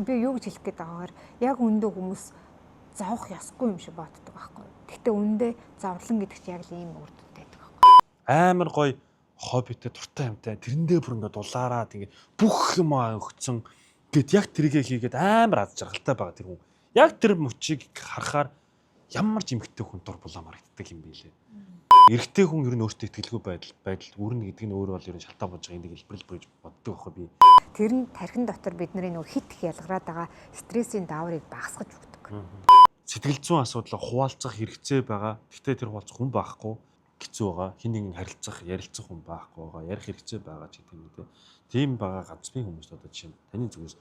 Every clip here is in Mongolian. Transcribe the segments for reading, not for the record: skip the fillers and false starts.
би юу гэж хэлэх гээд байгаагаар яг үндэ хүмүүс зовох ёсгүй юм шиг боддог байхгүй. Гэхдээ үндэ зовлон гэдэг чинь яг л ийм үр дүнтэй байдаг байхгүй. Амар гоё хоббитэй дуртай юмтай. Тэрэндээ бүр ингээд дулаараад ингээд бүх юм өгцөн гэд яг тэрийгэ хийгээд амар аз жаргалтай байгаа тэр хүн. Яг тэр мөчийг харахаар ямар ч эмхтэй хүн дур булаа марагддаг юм билээ. Эрэгтэй хүн ер нь өөртөө итгэлгүй байдал үүрнэ гэдэг нь өөрөө бол ер нь шалтгаан болж байгаа энийг хэлбэрэл бүрж боддог байхгүй би. Тэр нь тархин дотор бидний нөгөө хит их ялгараад байгаа стрессийн дааврыг багасгаж өгдөг. Сэтгэл зүйн асуудал хуваалцах хэрэгцээ байгаа. Гэхдээ тэр хуваалцах хүн байхгүй хэцүү байгаа. Хин нэгэн харилцах, ярилцах хүн байхгүй байгаа. Ярих хэрэгцээ байгаа ч гэдэг юм үү. Тийм байгаа ганцхан хүмүүс одоо жишээ нь таны зүгээс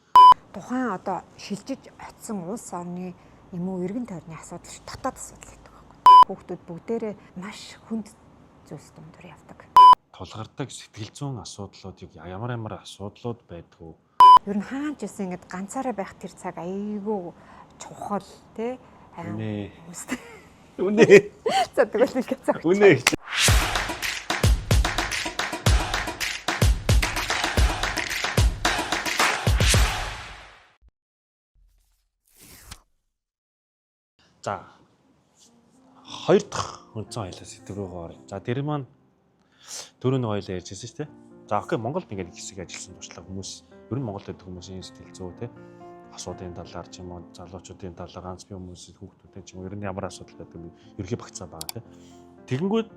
Тухайн одоо шилжиж очисон улс орны юм уу эргэн тойрны асуудал дотоод асуудал гэдэг байхгүй. Хүүхдүүд бүгдээрээ маш хүнд зүйлс дундуур явдаг. тулгардаг сэтгэл зүйн асуудлуудыг ямар асуудлууд байдгүй. Ер нь хаач гэсэн ингэж ганцаараа байх тэр цаг айгүй чухал тий. Үнэ. Үнэ. За тэгвэл нэг цаг. Үнэ. За. Хоёр дахь үндсэн хоёлаа сэдв рүү оръё. За тэр маань дөрөв хоёлаа ярьжсэн шүү дээ. За окей Монголд ингээд хэсэг ажилласан туршлага хүмүүс ер нь Монголд байдаг хүмүүсийн сэтгэл зүй те асуудын талаар ч юм уу залуучуудын талаар ганц бие хүмүүсийн хүүхдүүдтэй ч юм уу ер нь ямар асуудал байдаг юм ерхий багцаа байгаа те. Тэгэнгүүт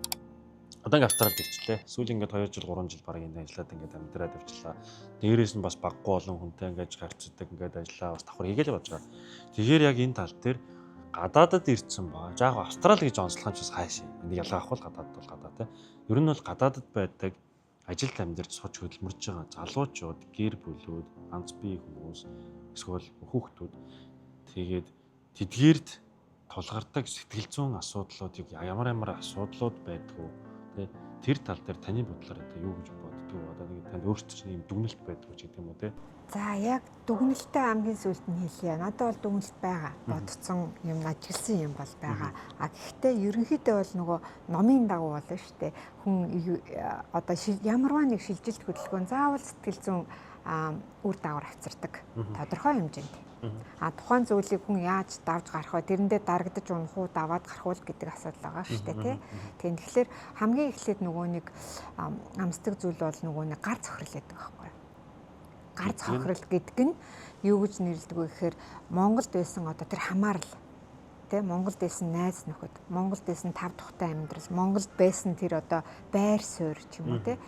одоо ингээд Австралид ирчлээ. Сүүлийн ингээд 2 жил 3 жил бараг энэ ажиллаад ингээд амьдраад авчлаа. Дээрээс нь бас баггүй олон хүнтэй ингээд харьцдаг ингээд ажиллаа бас давхар хийгээл болж байгаа. Тэгэхээр яг энэ тал дээр гадаадад ирсэн баа. За яг Австрали гэж онцлох нь ч бас хайшаа. Энийг ялгаах бол гадаадд бол гадаа те. Ер нь бол гадаадд байдаг ажилд амьдарч сууж хөдөлмөрж байгаа залуучууд, гэр бүлүүд, ганц бие хүмүүс, эсвэл хүүхдүүд тэгээд тэдгээрд тулгардаг сэтгэл зүйн асуудлуудыг ямар асуудлууд байдгүй те тэр тал дээр таны бодлоор одоо юу гэж боддгоо одоо нэг танд өөртөө чинь юм дүгнэлт байдгүй ч гэдэг юм уу те. За яг дүгнэлтээ хамгийн сүүлд нь хэлье. Надад бол дүгнэлт байгаа. Бодцсон юм ажигласан юм бол байгаа. А гэхдээ ерөнхийдөө бол нөгөө номын дагуу болно шүү дээ. Хүн одоо ямарваа нэг шилжилт хөдөлгөөн заавал сэтгэл зүйн үр дагавар авчирдаг. Тодорхой хэмжээнд. А тухайн зүйлийг хүн яаж давж гарах вэ? Тэрэндээ дарагдаж унах уу, даваад гарах уу гэдэг асуудал байгаа шүү дээ, тийм. Тэгэхээр хамгийн эхлээд нөгөө нэг амсдаг зүйл бол нөгөө нэг гар цохрол гэдэг байхгүй юу? Гар цохрол гэдэг нь юу гэж нэрлэдэг вэ гэхээр Монголд байсан одоо тэр хамаарал тийм Монголд байсан найз нөхөд, Монголд байсан тав тухтай амьдрал, Монголд байсан тэр одоо байр суурь ч юм уу тийм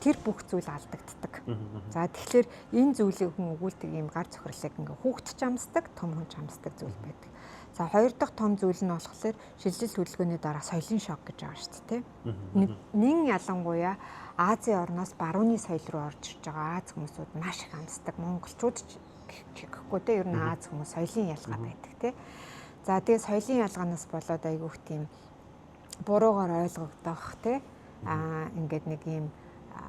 тэр бүх зүйл алдагддаг. За тэгэхээр энэ зүйлийг хүн өгүүлдэг ийм гар цохрлыг ингээ хүүхэд ч амсдаг, том хүн ч амсдаг зүйл байдаг. За хоёр дахь том зүйл нь болохоор шилжилт хөдөлгөөний дараа соёлын шок гэж байгаа шүү дээ, тийм. Нин ялангуяа Азийн орноос барууны соёл руу орж ирж байгаа Аз хүмүүсүүд маш их амсдаг. Монголчууд ч гэхгүй тийм ер нь Аз хүмүүс соёлын ялгаа байдаг, тийм. За тэгээ соёлын ялгаанаас болоод айгүйх тийм буруугаар ойлгогдох, тийм. Ингээд нэг ийм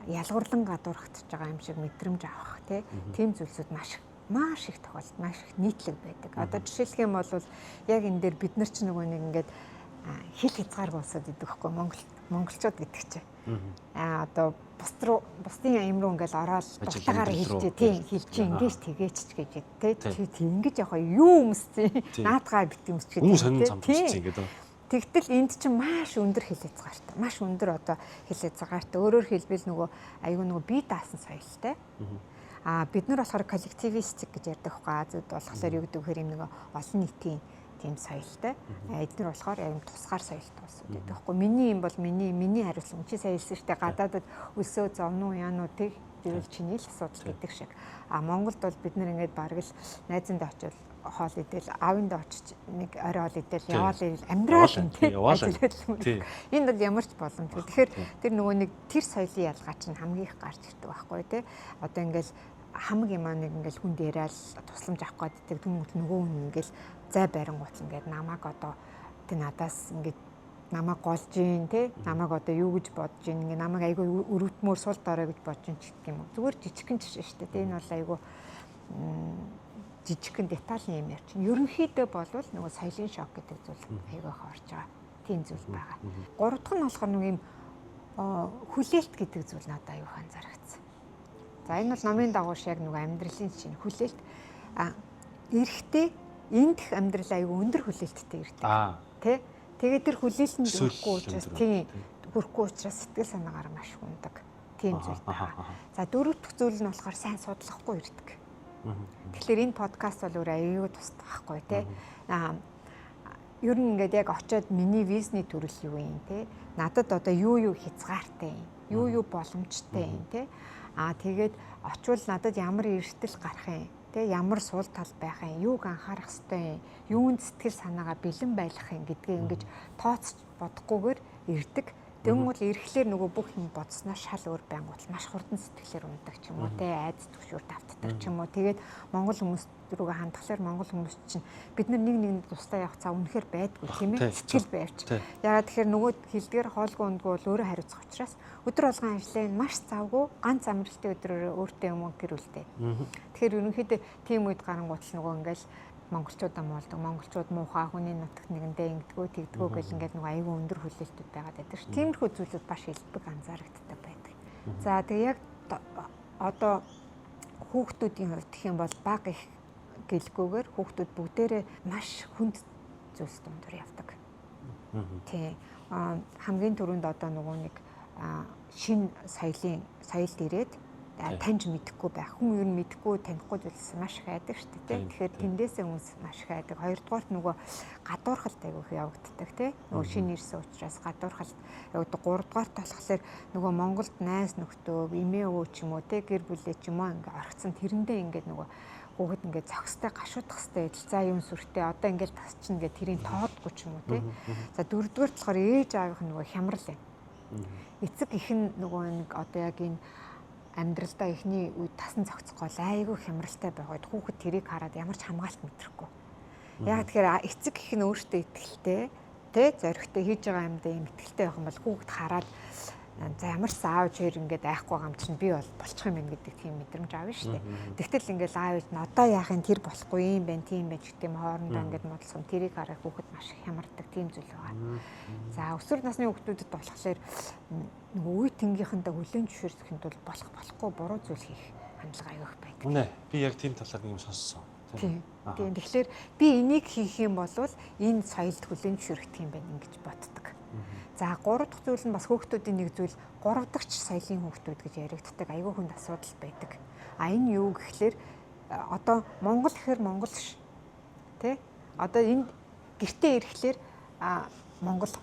ялгуурлан гадуурхагдж байгаа юм шиг мэдрэмж авах тийм зүйлсүүд маш их тохиолдолд маш их нийтлэг байдаг. Одоо жишээлх юм бол яг энэ дээр бид нар ч нөгөө нэг ингээд хэл хязгааргүй улсууд гэдэг хэвгүй монголчууд гэдэг чинь. Одоо бусдын аян руу ингээд ороод дутаагаар хэлж хэлж ингэж тэгээч ч гэж тийм ингэж яг юу өмсцэн наадгаа бит өмсч гэдэг. Тэгтэл энд чинь маш өндөр хэл хязгаартай. Маш өндөр одоо хэл хязгаартай. Өөрөөр хэлбэл нөгөө айгүй нөгөө бие даасан соёлтой. Бид нар болохоор коллективистик гэж ярьдаг хөө. Азад болохоор юу гэдэг вэ гэхээр нэг олон нийтийн тийм соёлтой. Эдгээр болохоор яг тусгаар соёлтой болсон гэдэг хэвгүй. Миний юм бол миний хариуцлага. Чи сая хэлсэн шүү дээ. Гадаадад өсөө зовнуу яануу тэг зэрэг чиний л асуудал гэдэг шиг. Монголд бол бид нар ингээд бараг л найзандаа очивол хоол идэл аавынд очиж нэг орой хоол идэл яваал амьдрал юм тийм. Энд бол ямар ч боломжгүй. Тэгэхээр тэр нөгөө нэг тэр соёлын ялгаа чинь хамгийн их гарч ирдэг байхгүй тий. Одоо ингээл хамаг юм нэг ингээл хүнд яриад тусламж авах гэдэг түмэд нөгөө хүн ингээл зай барингуут ингээд намайг одоо тий надаас ингээд намайг голж ийн тий. Намайг одоо юу гэж бодож ийн ингээд намайг айгүй өрөвдмөр сул дорой гэж бодож ийн гэх юм уу. Зүгээр жижигхэн жишээ шүү дээ. Энэ бол айгүй жижигхэн деталийн юм ярьж байна. Ерөнхийдөө болвол нөгөө соёлын шок гэдэг зүйл айгүйх орж байгаа. Тийм зүйл байгаа. Гурав дахь нь болохоор нэг юм хүлээлт гэдэг зүйл надад аюухан зарагдсан. За энэ бол номын дагууш яг нөгөө амьдралын чинь хүлээлт. эрэхтэй энэ дэх амьдрал аюу өндөр хүлээлттэй ирдэг. Тэ? Тэгээд тэр хүлээлтэнд хүрэхгүй учраас тийм хүрэхгүй учраас сэтгэл санаагаар маш хүндэг. Тийм зүйл байна. За дөрөв дэх зүйл нь болохоор сайн судлахгүй ирдэг. Тэгэхээр энэ подкаст бол өөр аюу тусдаг байхгүй тий. Ер нь ингээд яг очиод миний визний төрөл юу юм те. Надад одоо юу хязгаартай юм. Юу боломжтой юм те. Тэгээд очивол надад ямар эрсдэл гарах юм те. Ямар сул тал байх юм. Юуг анхаарах ёстой юм. Юунд сэтгэл санаагаа бэлэн байлгах юм гэдгээ ингэж тооцож бодохгүйгээр ирдэг. Тэгвэл ирэхлээр нөгөө бүх юм бодсноо шал өөр байнгут маш хурдан сэтгэлээр ундаг ч юм уу те. Айдас төвшөөр давтдаг ч юм уу. Тэгээд монгол хүмүүс рүүгээ хандхлаар монгол хүмүүс чинь бид нар нэг тусдаа явах цаа үнэхээр байдгүй тийм ээ сэтгэл байвч. Ягаад тэгэхээр нөгөө хилдгээр хоолгүй ундгүй бол өөрөө хариуцах учраас өдөр болгон ажиллаа маш завгүй ганц амралтын өдрөөр өөртөө юм гэр үлдээ. Тэгэхээр ерөнхийдөө тийм үед гарангуут л нөгөө ингээл монголчуудаа муулдаг, монголчууд муухай хүний нутагт нэгэндээ ингэдэгөө тэгдэгөө гэл ингээд нөгөө аюу өндөр хүлээлтүүд байгаад байдаг ш. Тиймэрхүү зүйлүүд баш илбэг анзаарагддаг байдаг. За тэгээ яг одоо хүүхдүүдийн хувьд гэх юм бол баг их гэлгүйгээр хүүхдүүд бүгдээрээ маш хүнд зүйлс дундуур явдаг. Тий. Хамгийн түрүүнд одоо нөгөө нэг шин соёлд ирээд таньж мэдэхгүй байх. Хүн ер нь мэдэхгүй танихгүй зүйлс маш их айдаг шүү дээ. Тэгэхээр тэндээсээ хүмүүс маш их айдаг. Хоёрдугаарт нөгөө гадуурхалт айгүйх явагддаг тий. Нөгөө шин ирсэн учраас гадуурхалт явагддаг. Гуравдугаарт болохоор нөгөө Монголд найз нөхдөө, эмээ өвөө ч юм уу тий гэр бүлээ ч юм уу ингээ орхицсан тэрэндээ ингээ нөгөө хүүхэд ингээд зохистой гашуудах хэвээр идэл за юм сүртэй одоо ингээд тасчихна гэх тэрийг тоодгүй ч юм уу тий. За дөрөвдүгээр болохоор ээж аавынх нь нөгөө хямрал юм. Эцэг их нь нөгөө нэг одоо яг энэ амьдралдаа ихний үед тасан зохицохгүй айгүй хямралтай байгаад хүүхэд тэрийг хараад ямар ч хамгаалт мэдрэхгүй. Яг тэгэхээр эцэг их нь өөртөө итгэлтэй тий зоригтой хийж байгаа юмдаа юм итгэлтэй байх юм бол хүүхэд хараад за ямар ч аавч хоёр ингээд айхгүй байгаа юм чинь би бол болчих юм байна гэдэг тийм мэдрэмж аавна шүү дээ. Тэгтэл ингээд аав ээж нь одоо яахын тэр болохгүй юм байна тийм байж гэдэг юм хоорондоо ингээд муудалсан тэрийг хараад хүүхэд маш их хямардаг тийм зүйл байгаа. За өсвөр насны хүүхдүүдэд болохоор нөгөө үе тэнгийнхэнтэй хүлээн зөвшөөрөхийн тулд болохгүй буруу зүйл хийх хандлага аяах байдаг. Үнэ би яг тийм талаар нэг юм сонссон. Тийм. Тэгэхээр би энийг хийх юм бол энэ соёлд хүлээн зөвшөөрөх юм байна ингэж боддог. За 3 дахь зүйл нь бас хүүхдүүдийн нэг зүйл 3 дахь соёлын хүүхдүүд гэж яригддаг айгүй хүнд асуудал байдаг. Энэ юу гэхлээр одоо Монгол гэхэр монгол ш. Тэ? Одоо энд гэртээ ирэхлээр монгол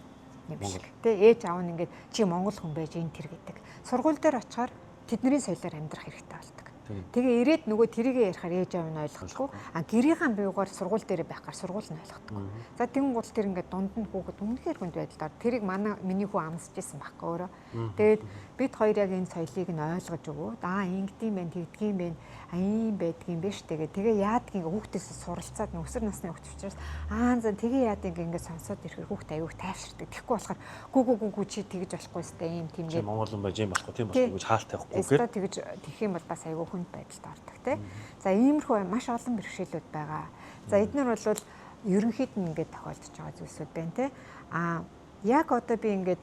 юм шиг. Тэ? Ээж аав нь ингээд чи монгол хүн байж энэ тэр гэдэг. Сургууль дээр очихоор тэдний соёлоор амьдрах хэрэгтэй болдог. Тэгээ ирээд нөгөө тэрийгэ ярихаар ээж аав нь ойлгохгүй. Гэрийнхэн биегаар сургууль дээр байх гар сургууль нь ойлгохгүй. За тэгэн гол тэр ингээд дунд нь хүүхэд үнэхээр хүнд байдлаар тэрийг миний хүү амсаж исэн байхгүй өөрөө. Тэгээд бид хоёр яг энэ соёлыг нь ойлгож өгөө. Ингэдэм байх, тэгдэм байх, ийм байдгийм биш тэгээд тэгээ яадгийг хүүхдээсээ суралцаад өсвөр насны хүүхд учраас за тэгээ яадгийг ингээд сонсоод ирэхээр хүүхд аюух тайвширдаг. Тэгэхгүй болохоор гү чи тэгж болохгүй сте ийм тийм гээд Монгол хүн байж юм болохгүй тийм болохгүй гэж хаалт тавихгүй гээд тэгж тэгэх юм бол бас аюух хүнд байдалд ордог тий. За иймэрхүү маш олон бэрхшээлүүд байгаа. За эдгээр бол ерөнхийд нь ингээд тохиолдож байгаа зүйлсүүд байна тий. Яг одоо би ингээд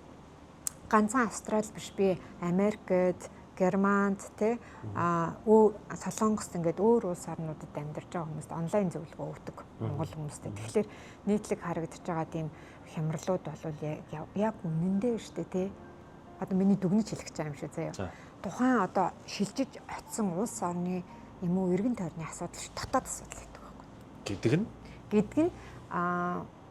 ганцхан Австрали биш би Америкт, Германд тий Солонгост ингээд өөр улс орнуудад амьдарч байгаа хүмүүст онлайн зөвлөгөө өгдөг монгол хүмүүстэй. Тэгэхээр нийтлэг харагдаж байгаа тийм хямралууд бол яг үнэндээ шүү дээ тий. Одоо миний дүгнэж хэлэх гэж байгаа юм шүү заяа. Тухайн одоо шилжиж очисон улс орны юм уу эргэн тойрны асуудал ш дотоод асуудал гэдэг байхгүй. Гэдэг нь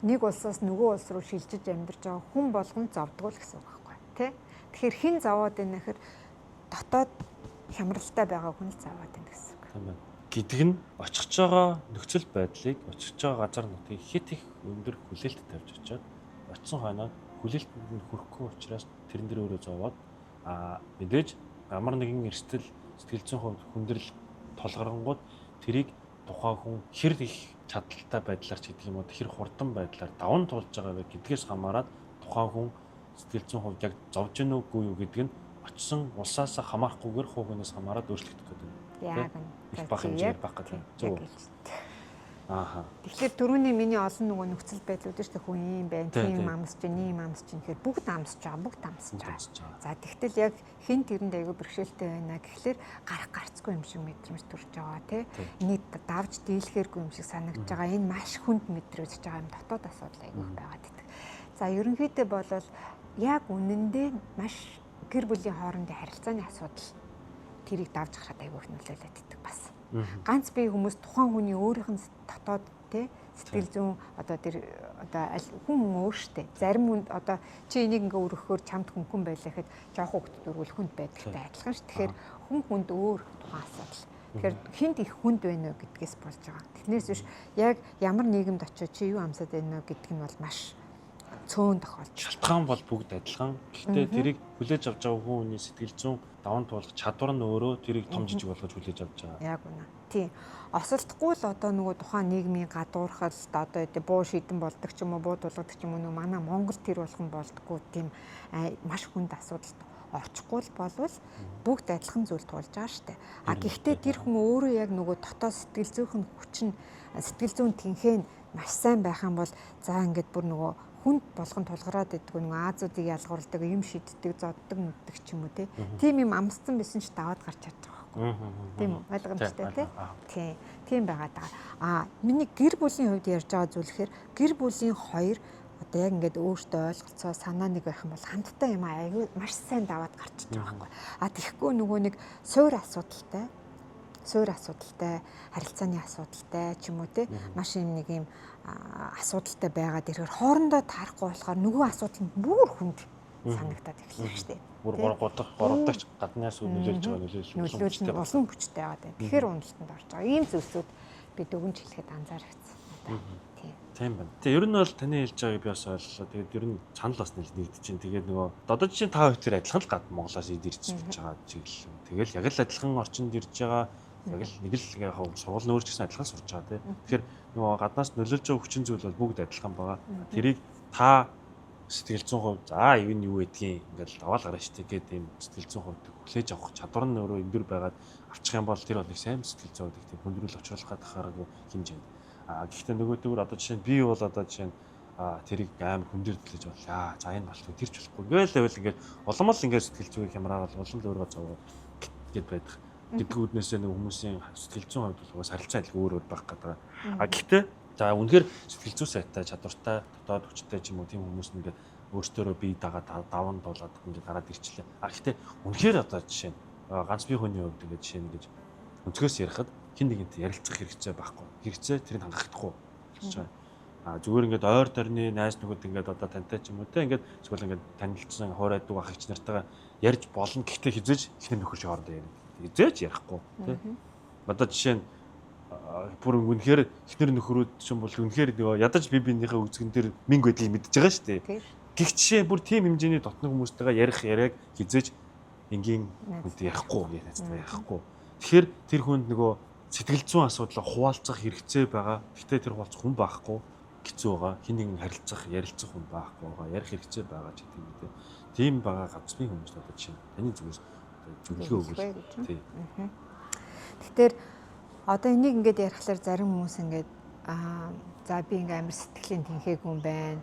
нэг улсаас нөгөө улс руу шилжиж амьдарч байгаа хүн болгон зовдгоо л гэсэн үг байхгүй тий. Тэгэхээр хэн зовоод байна гэхээр дотоод хямралтай байгаа хүн л зовоод байна гэсэн үг. Тийм. Гэдэг нь очихж байгаа нөхцөл байдлыг очихж байгаа газар нутгийг хит их өндөр хүлээлт тавьж очиад очисон хойноо хүлээлтэнд нь хүрэхгүй учраас тэрэн дээр өөрөө зовоод мэдээж ямар нэгэн эрсдэл сэтгэл зүйн хувьд хүндрэл толгорнгууд тэрийг тухайн хүн хэр их чадaltaй байдлаар ч гэдэг юм уу хэр хурдан байдлаар даван туулж байгаа вэ гэдгээс хамаарат тухайн хүн сэтгэл зүйн хувьд яг зовж гэнэ үгүй юу гэдэг нь очисон улсаас хамаарахгүйгээр хувийнээс хамаарат өөрчлөгдөх гэдэг юм. Яг нь их бах хэмжээгээр бах гэдэг. Тэгэхээр түрүүний миний олон нөгөө нөхцөл байдлууд шүү дээ хүн юм байна, тийм амсч, ийм амсч гэхээр бүгд амсч байгаа. За тэгтэл яг хин тэрэнд аягүй бэрхшээлтэй байна гэхлээр гарах гарцгүй юм шиг мэдрэмж төрж байгаа тий. Энийг давж дийлэхэргүй юм шиг санагдж байгаа. Энэ маш хүнд мэдрэгдэж байгаа юм дотоод асуудал аягүй байгаад байдаг. За ерөнхийдөө бол яг үнэндээ маш гэр бүлийн хоорондын харилцааны асуудал тэрийг давж гарахад аягүй их нөлөөлөд идэг бас. Ганц бие хүмүүс тухайн хүний өөрийнх нь дотоод тий сэтгэл зүйн одоо тэр одоо хүн өөр штэ. Зарим хүн одоо чи энийг ингээ өргөхөөр чамд хүн байлаа гэхэд жоох хөвгт дөрвөл хүнд байдагтай адилхан ш. Тэгэхээр хүнд өөр тухайн асуудал. Тэгэхээр хинт их хүнд байна уу гэдгээс болж байгаа. Тэрнээс биш яг ямар нийгэмд очиж чи юу амсаад байна уу гэдг нь бол маш цөөн тохиолдож. Шалтгаан бол бүгд адилхан. Гэхдээ тэрийг хүлээж авч байгаа хүний сэтгэл зүйн даван туулах чадвар нь өөрөө тэрийг том жижиг болгож хүлээж авч байгаа. Яг үнэ. Тийм. Осолдохгүй л одоо нөгөө тухайн нийгмийн гадуурхал одоо буу шийдэн болдог ч юм уу, буу дулгадаг ч юм уу манай Монгол тэр болгон болдгоо тийм маш хүнд асуудалд орчихгүй л болвол бүгд адилхан зүйл туулж байгаа штэ. А гэхдээ тэр хүн өөрөө яг нөгөө дотоод сэтгэл зүйн хүчин, сэтгэл зүйн тэнхээ маш сайн байх юм бол за ингээд бүр нөгөө хүнд болгон тулгараад иддэг нөгөө Азиудыг ялгуулдаг, юм шийддэг, зоддог, мэддэг ч юм уу тийм юм амсцсан байсан ч даваад гарч чаддаг байхгүй. Тийм үү? Ойлгомжтой тий. Тийм байгаад байгаа. Миний гэр бүлийн хувьд ярьж байгаа зүйл гэхээр гэр бүлийн хоёр одоо яг ингээд өөртөө ойлголцоо санаа нэг байх юм бол хамтдаа юм аягүй маш сайн даваад гарч чадж байгаа байхгүй. Тэгэхгүй нөгөө нэг суур асуудалтай, харилцааны асуудалтай ч юм уу те маш нэг юм асуудалтай байгаад ирэхээр хоорондоо таарахгүй болохоор нөгөө асуудал нь бүр хүнд санагдаад эхэлнэ шүү дээ. Бүр 3 дахь гаднаас нөлөөлж байгаа нөлөөлөл нь улам хүчтэй байгаад байна. Тэгэхээр уналтанд орж байгаа. Ийм зүйлсүүд би дүгнж хэлэхэд анзаарчихсан. Тийм байна. Тэгээ ер нь бол таны хэлж байгааг би бас ойлголоо. Тэгээд ер нь санал бас нэгдэж чинь. Тэгээд нөгөө одоо жишээ та хоёр тэр адилхан л гад Монголоос ирж бич байгаа чиглэл. Тэгэл яг л адилхан орчинд ирж байгаа. Яг л нэг л яг сургууль нөөрч гэсэн адилхан сурч байгаа тийм. Тэгэхээр нөгөө гаднаас нөлөөлж байгаа хүчин зүйл бол бүгд адилхан байгаа. Тэрийг та сэтгэл зүйн хувьд за юу нь юу гэдгийг ингээл даваал гараа штэ гэдэг юм сэтгэл зүйн хувьд хүлээж авах чадвар нь өөрөө өндөр байгаад авчих юм бол тэр бол их сайн сэтгэл зүйн хувьд тийм хүндрэл очруулах гадахаараа хэмжээнд. Гэхдээ нөгөөдөөр одоо жишээ нь би бол одоо жишээ нь тэрийг амар хүндэрдэлж бол за энэ болтгүй тэрч болохгүй гээл байвал ингээд улам л ингээд сэтгэл зүйн хямраа бол улам л өөрөө зов гэд байдаг. Гэдэг үднээсээ нэг хүмүүсийн сэтгэл зүйн хувьд бол харилцаа адил өөр байх гэдэг. Гэхдээ за үнэхээр сэтгэл зүй сайтай чадвартай дотоод хүчтэй ч юм уу тийм хүмүүс ингээд өөртөө бие дагаад даван дуулаад ингээд гараад ирчлээ. Гэхдээ үнэхээр одоо жишээ нь ганц бие хүний хувьд ингээд жишээ нь гэж өнцгөөс ярихад хин нэгэнтэй ярилцах хэрэгцээ байхгүй. Хэрэгцээ тэрийг хангахдахгүй болж байгаа. Зүгээр ингээд ойр дорны найз нөхөд ингээд одоо тантай ч юм уу те ингээд эсвэл ингээд танилцсан хооройд ах эгч нартайгаа ярьж болно. Гэхдээ хизээж ихнэр нөхөр шиг хоорондоо ярина. Хизээж ярихгүй те. Одоо жишээ нь бүр үнэхээр ихнэр нөхрүүд ч юм бол үнэхээр нөгөө ядаж бие биенийхээ үзгэн дээр мэнг байдгийг мэдж байгаа шүү дээ. Гэх жишээ бүр тийм хэмжээний дотны хүмүүстэйгээ ярих яриаг хизээж энгийн хүнд ярихгүй ярихгүй. Тэгэхээр тэр хүнд нөгөө сэтгэл зүйн асуудлаа хуваалцах хэрэгцээ байгаа. Гэхдээ тэр хуваалцах хүн байхгүй хэцүү байгаа. Хин нэгэн харилцах, ярилцах хүн байхгүй байгаа. Ярих хэрэгцээ байгаа ч гэдэг юм үү. Тийм байгаа ганцны хүмүүс одоо чинь таны зүгээс зөвлөгөө өгвөл тий. Тэгэхээр одоо энийг ингээд ярихлаар зарим хүмүүс ингээд за би ингээд амар сэтгэлийн тэнхээгүй юм байна.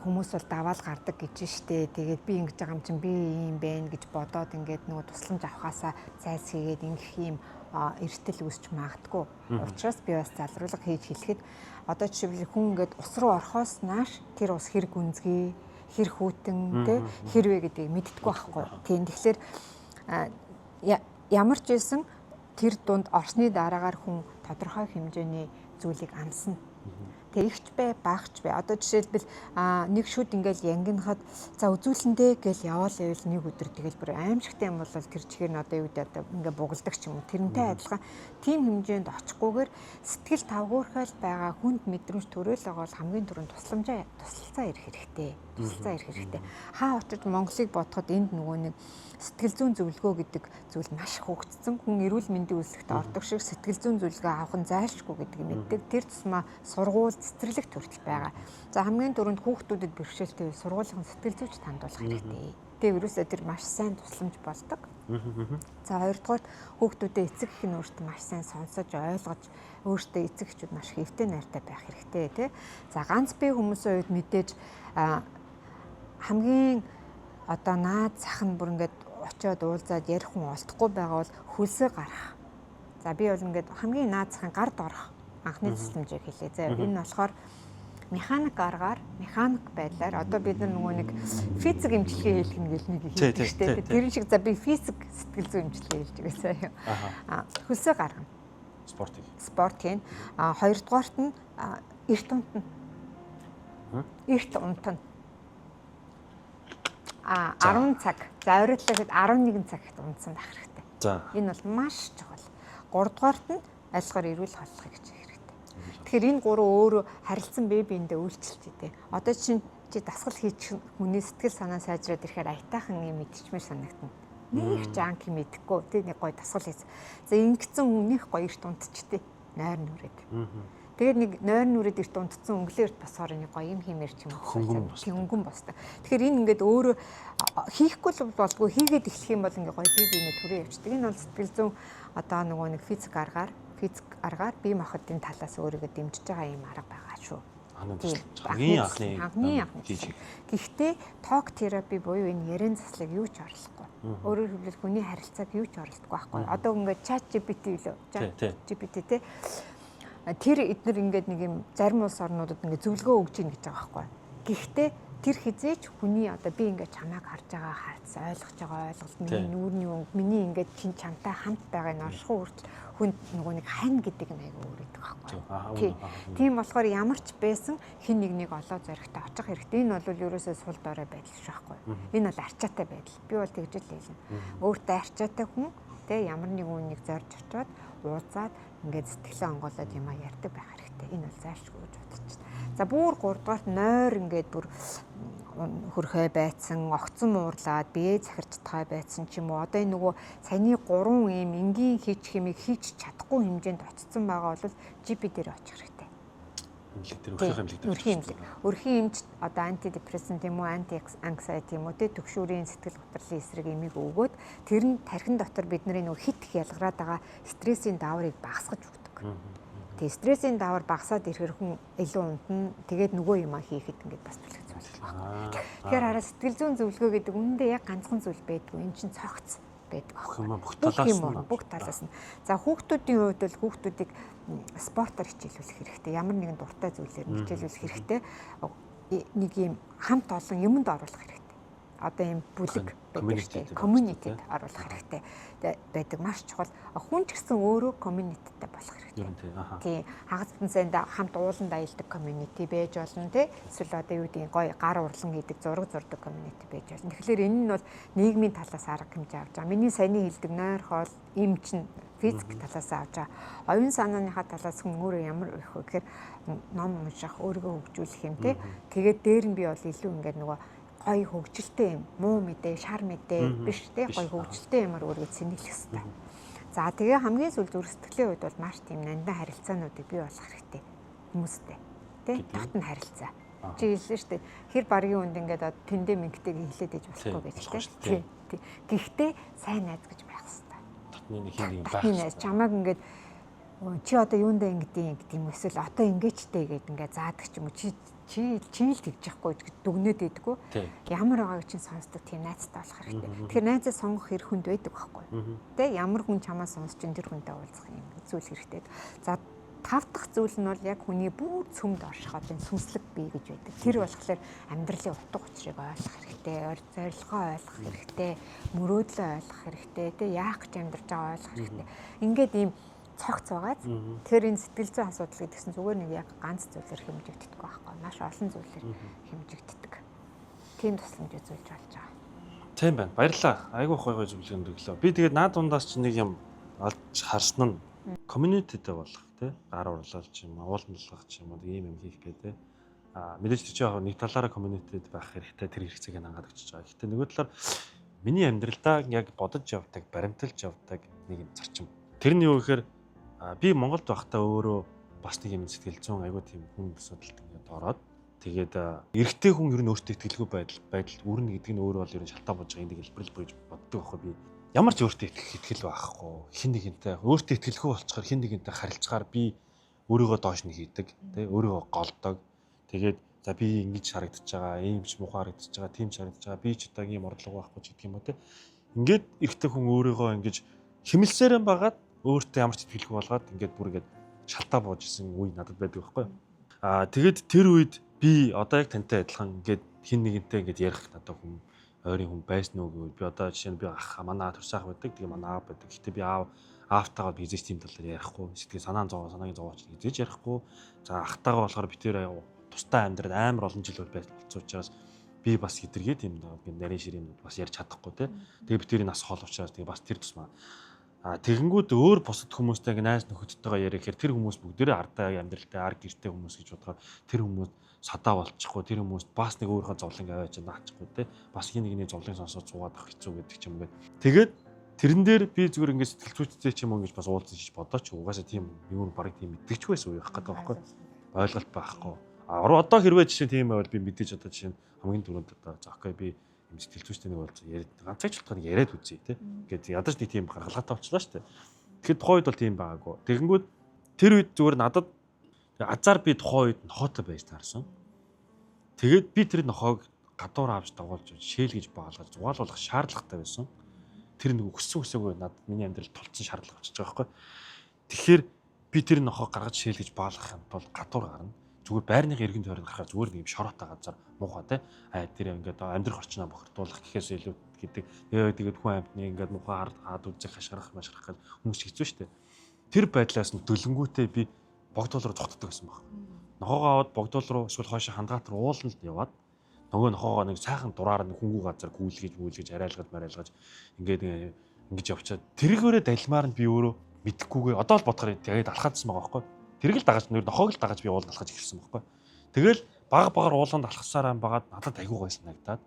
Хүмүүс бол даваал гардаг гэж штэ. Тэгээд би ингэж байгаа юм чинь би юм байна гэж бодоод ингээд нөгөө тусламж авахаасаа зайлсхийгээд ингэх юм эртэл үүсч магадгүй. Учираас би бас залруулга хийж хэлэхэд одоо жишээлбэл хүн ингээд ус руу орохоос нааш тэр ус хэрэг үнзгий, хэр хүүтэн тэ хэрвээ гэдгийг мэддэггүй байхгүй. Тийм тэгэхээр ямар ч байсан тэр дунд орсны дараагаар хүн тодорхой хэмжээний зүйлийг амсна. Тэгч бай, багч бай. Одоо жишээлбэл нэг шүд ингээл янгинахад за үзүүлэндээ гэж яваал байвал нэг өдөр тэгэл бүр аимшигтай юм бол тэр чихэр нь одоо юу гэдэг ингээ бугалдаг ч юм уу. Тэрнтэй адилхан тийм хэмжээнд очихгүйгээр сэтгэл тавгуурхайл байгаа хүнд мэдрэмж төрөөл байгаа бол хамгийн түрүүнд туслалцаа ирэх хэрэгтэй. Хаа очиж Монголыг бодоход энд нөгөө нэг сэтгэл зүйн зөвлөгөө гэдэг зүйл маш хөгжсөн. Хүн эрүүл мэндийн үйлчлэгт ордог шиг сэтгэл зүйн зөвлөгөө авах нь зайлшгүй гэдгийг мэддэг. Тэр тусмаа сургууль цэцэрлэгт хүртэл байгаа. За хамгийн түрүүнд хүүхдүүдэд бэрхшээлтэй сургуулийн сэтгэл зүйч тандуулах хэрэгтэй. Тэгээ ерөөсөө тэр маш сайн тусламж болдог. За хоёрдугаар хүүхдүүдэд эцэг их нь өөртөө маш сайн сонсож ойлгож өөртөө эцэг эхчүүд маш хэвтэй найртай байх хэрэгтэй тий. За ганц бие хүмүүсийн үед мэдээж хамгийн одоо наад зах нь бүр ингээд очиод уулзаад ярих хүн олдохгүй байгаа бол хөлсөө гарах. За би бол ингээд хамгийн наад захын гард орох анхны тусламжийг хэлээ. За энэ болохоор механик аргаар, механик байдлаар одоо бид нар нөгөө нэг физик эмчилгээ хийх нэг нэг хийдэг шүү дээ. Тэр шиг за би физик сэтгэл зүйн эмчилгээ хийж байгаа сая. Хөлсөө гаргана. Спорт хийн. Хоёрдугаарт нь эрт унтна. Эрт унтна. 10 цаг. За ойролцоогоо 11 цагт унтсан байх хэрэгтэй. За. Энэ бол маш чухал. 3-дугаарт нь альсгаар эрүүл хооллох гэж хэрэгтэй. Тэгэхээр энэ гурав өөрөө харилцан бие биендээ үйлчлэлт идэв. Одоо чи дасгал хийчих хүний сэтгэл санаа сайжраад ирэхээр аятайхан юм мэдчихмээр санагдана. Нэг жанки мэдэхгүй тэг нэг гой дасгал хийсэн. За ингэсэн хүнийх гоё эрт унтчихдээ нойр нүрээд. Тэгээд нэг нойр нүрээд эрт унтцсан өнгөлөөрт босоор нэг гоё юм хиймээр ч юм уу. Хөнгөн босдог. Тэгэхээр энэ ингээд өөрөө хийхгүй л болдгоо хийгээд эхлэх юм бол ингээд гоё бие биенээ төрөө явчихдаг. Энэ бол сэтгэл зүйн одоо нөгөө нэг физик аргаар бие махбодын талаас өөрийгөө дэмжиж байгаа юм арга байгаа шүү. Хамгийн анхны. Гэхдээ ток терапи буюу энэ ярен заслыг юу ч орлохгүй. Өөрөөр хэлбэл хүний харилцааг юу ч орлохгүй байхгүй. Одоо ингээд чат GPT лөө. Чат GPT те. Тэр эдгээр ингээд нэг юм зарим улс орнуудад ингээд зөвлөгөө өгж ийн гэж байгаа байхгүй. Гэхдээ тэр хизээч хүний одоо би ингээд чамайг харж байгаа харц ойлгож байгаа ойлголт миний нүүрний өнгө миний ингээд чин чамтай хамт байгааг нь оршихуй хүртэл хүнд нөгөө нэг хань гэдэг нь аяга өөрөдөг байхгүй. Тийм болохоор ямар ч байсан хин нэг олоо зоригтой очих хэрэгтэй. Энэ бол ерөөсөө сул дорой байдал шүү байхгүй. Энэ бол арчаатай байдал. Би бол тэгж л хэлнэ. Өөртөө арчаатай хүн тэ ямар нэг үнийг зорж очиод уулзаад ингээд сэтгэлээ онгоолоод юм ярьдаг байх хэрэгтэй. Энэ бол зайлшгүй гэж бодож байна. За бүр 3-дугаарт нойр ингээд бүр хөрхөө байцсан, огцон муурлаад бие захирч таа байцсан ч юм уу. Одоо энэ нөгөө саяны 3 ийм энгийн хийч хэмийг хийж чадахгүй хэмжээнд очсон байгаа бол GP дээр очих хэрэгтэй. Өрхийн эмч одоо антидепрессант юм уу, анти anxiety юм уу тэ төгшүүрийн сэтгэл готрлын эсрэг эмийг өгөөд тэр нь тархин дотор бидний нөгөө хит их ялгараад байгаа стрессийн дааврыг багасгаж өгдөг. Тэгээ стрессийн даавар багасаад ирэхээр хүн илүү унтна. Тэгээд нөгөө юм хийхэд ингээд бас түлхэж байна. Тэгэхээр хараа сэтгэл зүйн зөвлөгөө гэдэг үнэндээ яг ганцхан зүйл байдгүй. Энэ чинь цогц байдаг. Бүх талаас нь. За хүүхдүүдийн хувьд бол хүүхдүүдийг спортоор хичээлүүлэх хэрэгтэй. Ямар нэгэн дуртай зүйлээр хичээлүүлэх хэрэгтэй. Нэг юм хамт олон юмд оруулах хэрэгтэй. Одоо юм бүлэг байдаг. Community-д оруулах хэрэгтэй байдаг маш чухал. Хүн ч гэсэн өөрөө community-тэй болох хэрэгтэй. Тийм. Хагас бүтэн сайндаа хамт ууланд аялдаг community байж болно те. Эсвэл одоо юу гэдгийг гоё гар урлан хийдэг зураг зурдаг community байж болно. Тэгэхээр энэ нь бол нийгмийн талаас арга хэмжээ авч байгаа. Миний саяны хэлдэг нойр хоол эмч нь физик талаас авч байгаа. Оюун санааныхаа талаас хүн өөрөө ямар их вэ гэхээр ном унших, өөрийгөө хөгжүүлэх юм те. Тэгээд дээр нь би бол илүү ингээд нөгөө гоё хөгжилтэй юм, муу мэдээ, шар мэдээ биш те гоё хөгжилтэй юмар өөрийгөө цэнэглэх хэрэгтэй. За тэгээ хамгийн сүүл зүрх сэтгэлийн үед бол маш тийм нандин харилцаануудыг бий болгох хэрэгтэй хүмүүстэй. Тэ? Татна харилцаа. Чи хэлсэн шүү дээ. Хэр баргийн үнд ингээд тэндээ мингтэйг хэлээд ээж болохгүй гэж тэ. Тийм. Гэхдээ сайн найз гэж байх хэрэгтэй. Татны нэг хин юм байх хэрэгтэй. Чамайг ингээд чи одоо юундаа ингэдэм юм эсвэл одоо ингээчтэй гэд ингээд заадаг ч юм уу чи л тэгжихгүй гэж дүгнээд байдгүй. Ямар байгааг чинь сонсдог тийм найзтай болох хэрэгтэй. Тэгэхээр найзаа сонгох хэрэг хүнд байдаг байхгүй. Тэ ямар хүн чамаа сонсч ин тэр хүнтэй уулзах юм зүйл хэрэгтэй. За 5 дахь зүйл нь бол яг хүний бүр цөмд орших одоо сүнслэг бие гэж байдаг. Тэр болохоор амьдралын утга учирыг ойлгох хэрэгтэй, зорилгоо ойлгох хэрэгтэй, мөрөөдлөө ойлгох хэрэгтэй, тэ яах гэж амьдарч байгааг ойлгох хэрэгтэй. Ингээд ийм цогц байгааз. Тэгэхээр энэ сэтгэл зүйн асуудал гэдгсэн зүгээр нэг яг ганц зүйлээр хэмжигддэг байхгүй. Маш олон зүйлээр хэмжигддэг. Тийм тусламж үзүүлж болж байгаа. Тийм байна. Баярлалаа. Айгуу гоё зөвлөгөөнд өглөө. Би тэгээд наад дундаас ч нэг юм олж харсан нь community-тэй болох тий. Гар урлал ч юм, уулзлах ч юм уу ийм юм хийх гэдэг. Мэдээж чи яг нэг талаараа community-д байх хэрэгтэй тэр хэрэгцээг хангаад өгч байгаа. Гэхдээ нөгөө талаар миний амьдралдаа яг бодож явдаг, баримталж явдаг нэг юм зарчим. Тэр нь юу гэхээр би Монголд байхдаа өөрөө бас нэг юм сэтгэл зүйн айгуу тийм хүн асуудалд ингээд ороод Тэгээд эрэгтэй хүн ер нь өөртөө итгэлгүй байдал үүрнэ гэдэг нь өөрөө бол ер нь шалтгаан болж байгаа энийг хэлбэрлэл гэж боддог байхгүй би. Ямар ч өөртөө итгэл байхгүй. Хин нэгэнтэй өөртөө итгэлгүй болчихоор хин нэгэнтэй харилцахаар би өөрийгөө доош нь хийдэг, тий өөрийгөө голдог. Тэгээд за би ингэж харагдаж байгаа, ийм ч муухай харагдаж байгаа, тийм ч харагдаж байгаа. Би ч одоо ийм орлого байхгүй ч гэдэг юм уу тий. Ингээд эрэгтэй хүн өөрийгөө ингэж хэмэлсээрэн байгаад өөртөө ямар ч итгэлгүй болгоод ингээд бүр ингээд шалтаа бууж исэн үе надад байдаг байхгүй. Тэгээд тэр үед би одоо яг тантай адилхан ингээд хин нэгэнтэй ингээд ярих надад хүн ойрын хүн байсан уу гэвэл би одоо жишээ нь би манай төрсаах байдаг. Тэгээ манай аав байдаг. Гэтэ би аавтайгаа би хизээч тийм талаар ярихгүй. Сэтгэл санаагийн зовооч хизээч ярихгүй. За ахтайгаа болохоор би тэр тустай амьдрал амар олон жил болсон учраас би бас хэтэргээ тийм ингээд нарийн ширийн бас ярьж чадахгүй тий. Тэгээ би тэрийг нас хоол учраас тэгээ бас тэр тусмаа. Тэгэнгүүт өөр бусад хүмүүстэй ингээ найз нөхөдтэйгээ ярихээр тэр хүмүүс бүгдээрээ ардаа амьдралтай ар гэртэй хүмүүс гэж бодохоор тэр хүмүүс садаа болчихгүй тэр хүмүүс бас нэг өөрийнхөө зовлон аваач наачихгүй те бас хин нэгний зовлон сонсоод суугаад авах хэцүү гэдэг ч юм гээд тэгээд тэрэн дээр би зүгээр ингээ сэтгэлзүйтэй ч юм уу гэж бас уулзаж ич бодооч угаасаа тийм юу барыг тийм мэддэгч байсан уу явах гэдэг байхгүй ойлголт байхгүй одоо хэрвээ жишээ тийм байвал би мэдээж одоо жишээ нь хамгийн түрүүнд одоо за окей би юм сэтгэлзүйтэй нэг уулзаа яриад ганцаач толгойг яриад үзье те ингээд ядаж нэг тийм гаргалгаатай болчихлоо шүү дээ тэгэхээр тухайн үед бол тийм байгаагүй тэгэнгүүт тэр үед зүгээр надад азар би тухайн үед нохоотой байж таарсан. Тэгээд би тэр нохоог гадуур авч дагуулж шээл гэж баалгаж зугаалуулах шаардлагатай байсан. Тэр нэг өссөн өсөөгөө надад миний амьдрал тулцсан шаардлага болчихж байгаа байхгүй. Тэгэхээр би тэр нохоог гаргаж шээл гэж баалгахын тулд гадуур гарна. Зүгээр байрны эргэн тойронд гарахаар зүгээр нэг юм шороотой газар муухай те. Тэр ингээд амьдрах орчноо бохирдуулах гэхээс илүү гэдэг. Тэгээд хүн амьтны ингээд муухай хаад үзэх хашгирах машгирах гэх хүмүүс хэцүү шүү дээ. Тэр байдлаас нь дөлөнгүүтээ би богдуул руу цогтдог гэсэн баг. Нохоогоо аваад богдуул руу эсвэл хойшоо хангаат руу ууланд яваад нөгөө нохоогоо нэг сайхан дураар нэг хөнгүү газар гүйлгэж арайлгаж ингэж явчаад тэргээрээ далимаар нь би өөрөө мэдхгүйгээ одоо л бодохоор тэгээд алхаадсан байгаа байхгүй. Тэрэг л дагаж нохоог л дагаж би ууланд алхаж эхэлсэн байхгүй. Тэгэл багаар ууланд алхасараа байгаад надад айгүй гой санагдаад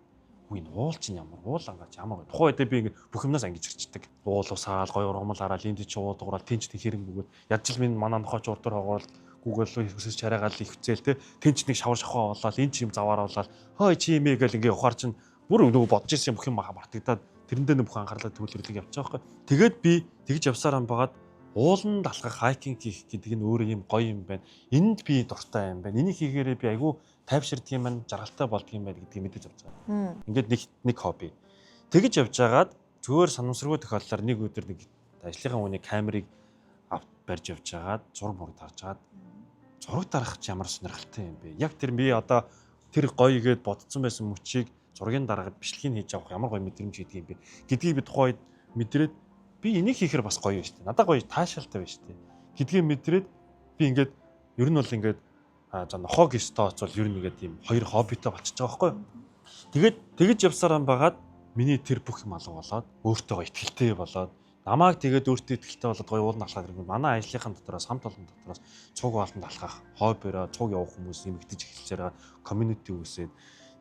үгүй уул чинь ямар уул ангаач ямар тухайн үедээ би ингэ бүх юмнаас ангиж ирчдэг. Уул усаал гоё ургамал хараад энд чи ууд дуурал тэнч нэг хэрэг бөгөөд ядчил минь манай нохооч урдуур хогоол Google-өө хөсөж чараагаал их хүзээл те тэнч нэг шавар шахаа болоод энэ чи юм заваараа болоод хой чи юм ээ гэл ингээ ухаар чинь бүр нөгөө бодож ирсэн бүх юм мартагдаад тэрэндээ нэг бүх анхаарлаа төвлөрлөг явж байгаа байхгүй. Тэгээд би тэгж явсараа байгаад ууланд алхах хайкинг хийх гэдэг нь өөрөө юм гоё юм байна. Энд би дуртай юм байна. Энийг хийгээрээ би айгүй тайвширдаг юм байна, жаргалтай болдго юм байна гэдгийг мэдэж авч байгаа. Ингээд нэг хобби. Тэгж явж байгаад зөвөр санамсаргүй тохиолдолоор нэг өдөр нэг ажлынхаа хүний камерыг барьж явж байгаад зураг мураг тарж байгаад зураг тарах ч ямар сонирхолтой юм бэ? Яг тэр би одоо тэр гоё игээд бодсон байсан мөчийг зургийн дараагаар бичлэгийг хийж авах ямар гоё мэдрэмж гэдэг юм бэ? Гэдгийг би тухайн үед мэдрээд би энийг хийхээр бас гоё шүү дээ. Надад гоё таашаалтай байна шүү дээ. Гэдгийг мэдрээд би ингээд ер нь бол ингээд за нохоог стооц бол ер нь ингээд тийм хоёр хоббитой болчихж байгаа байхгүй юу? Тэгээд тэгж явсараа байгаад миний тэр бүх юм алга болоод өөртөө гоё ихтэй болоод намааг тэгээд өөртөө ихтэй болоод гоё уулын алхаад ирэх манай ажлынхаа дотроос хамт олон дотроос цуг олонд алхах хоббироо цуг явах хүмүүс нэмэгдэж эхэлсээр байгаа community үүсээд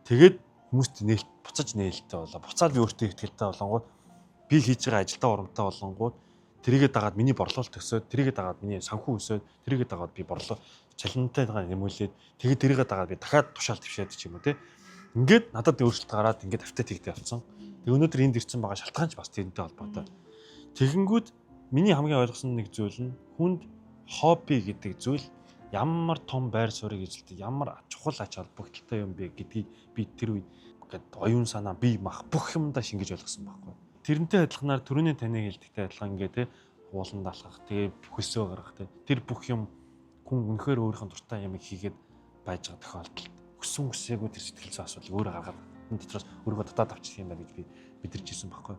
тэгээд хүмүүст буцаж нээлттэй болоо буцаад би өөртөө ихтэй болонгууд би хийж байгаа ажилдаа урамтай болонгууд тэрийгээ дагаад миний борлуулалт өсөөд тэрийгээ дагаад миний санхүү өсөөд тэрийгээ дагаад би борлоо чалентайгаа нэмүүлээд тэгээд тэрийгээ дагаад би дахиад тушаал твшээд ч юм уу те ингээд надад өөрчлөлт гараад ингээд автаа тэгтэй авцсан. Тэг өнөөдөр энд ирсэн байгаа шалтгаан ч бас тэрнтэй холбоотой. Тэгэнгүүт миний хамгийн ойлгосон нэг зүйл нь хүнд хобби гэдэг зүйл ямар том байр суурийг эзэлдэг, ямар чухал ач холбогдолтой юм бэ гэдгийг би тэр үед ингээд оюун санаа бие мах бүх юмдаа шингэж ойлгосон байхгүй. Тэрнтэй адилханаар түрүүний таны хэлдэгтэй адилхан ингээд те ууланд алхах, тэгээ хөсөө гаргах те тэр бүх юм хүн үнэхээр өөрийнхөө дуртай юмыг хийгээд байж байгаа тохиолдолд хүссэн хүсээгүй тэр сэтгэл зүйн асуудлыг өөрөө гаргаад энэ дотроос өөрийгөө татаад авчих юм байна гэж би мэдэрч ирсэн байхгүй.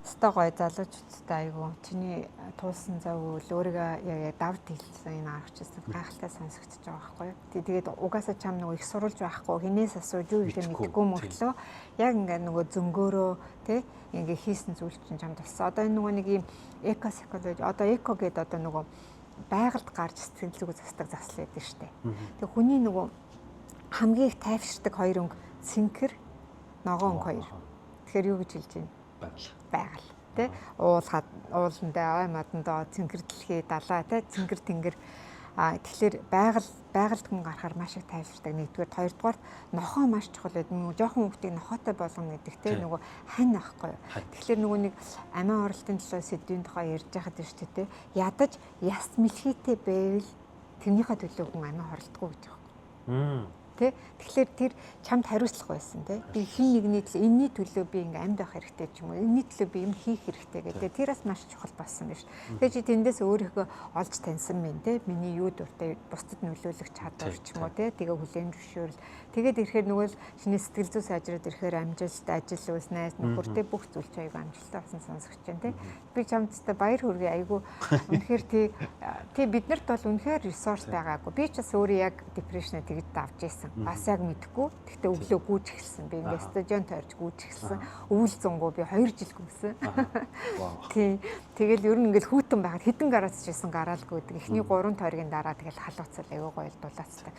Өстой гоё залуучуудтай айгу чиний туулсан зав үл өөрийгөө яг давд хэлсэн энэ аргачлалд гайхалтай сонсогдож байгаа байхгүй. Тэгээд угаасаа чам нөгөө их сурулж байхгүй хинээс асууж юу гэдэг мэдэхгүй мөртлөө яг ингээд нөгөө зөнгөөрөө тий ингээд хийсэн зүйл чинь чамд болсон. Одоо энэ нөгөө нэг юм экопсихологи одоо эко гэдэг одоо нөгөө байгальд гарч сэтгэл зүгөө засдаг засал байдаг шүү дээ. Тэг хүний нөгөө хамгийн их тайвширдаг хоёр өнгө цэнхэр ногоон өнгө хоёр. Тэгэхээр юу гэж хэлж байна? Байгаль тий ууландаа ой мадандаа цэнгэр дэлхий далай тий цэнгэр тэнгэр Тэгэхээр байгальд хүн гарахаар маш их тайвширдаг. Нэгдүгээр, хоёрдугаар нохоо маш чухал байдаг. Нөгөө жоохон хүүхдийг нохоотой болгоно гэдэг те нөгөө хань ахгүй. Тэгэхээр нөгөө нэг амиа оролтын төлөө сэдвийн тухай ярьж байхад шүү дээ те. Ядаж яс мэлхийтэй байвал тэрнийхээ төлөө хүн амиа хорлдохгүй гэж байна. Тэ тэгэхээр тэр чамд хариуцлах байсан те би хин нэгний төлөө энэний төлөө би ингээм амьд байх хэрэгтэй ч юм уу энэний төлөө би юм хийх хэрэгтэй гэдэг тэрээс маш чухал болсон биш. Тэгээ чи тэндээс өөрийнхөө олж таньсан мэн те миний юу дуртай бусдад нөлөөлөх чадвар ч юм уу те тэгээ хүлээн зөвшөөрөл тэгээд ирэхээр нөгөө шинэ сэтгэл зүй сайжраад ирэхээр амжилт ажил үйлс найз нөхөр те бүх зүйл чи аягүй амжилттай болсон сонсогч जैन те би чамд та баяр хүргэе аягүй үнэхээр тий биднэрт бол үнэхээр ресурс байгаагүй би ч бас өөрөө яг депрешнээ тэгж давж ийсэн бас яг мэдхгүй. Тэгтээ өглөө гүйж эхэлсэн. Би ингээд стадион тойрч гүйж эхэлсэн. Өвөл зөнгөө би 2 жил гүйсэн. Тий. Тэгэл ер нь ингээд хүүтэн байхад хэдэн гараас чийсэн гараалгүй гэдэг. Эхний 3 тойргийн дараа тэгэл халууцал аягүй гоё дулаацтай.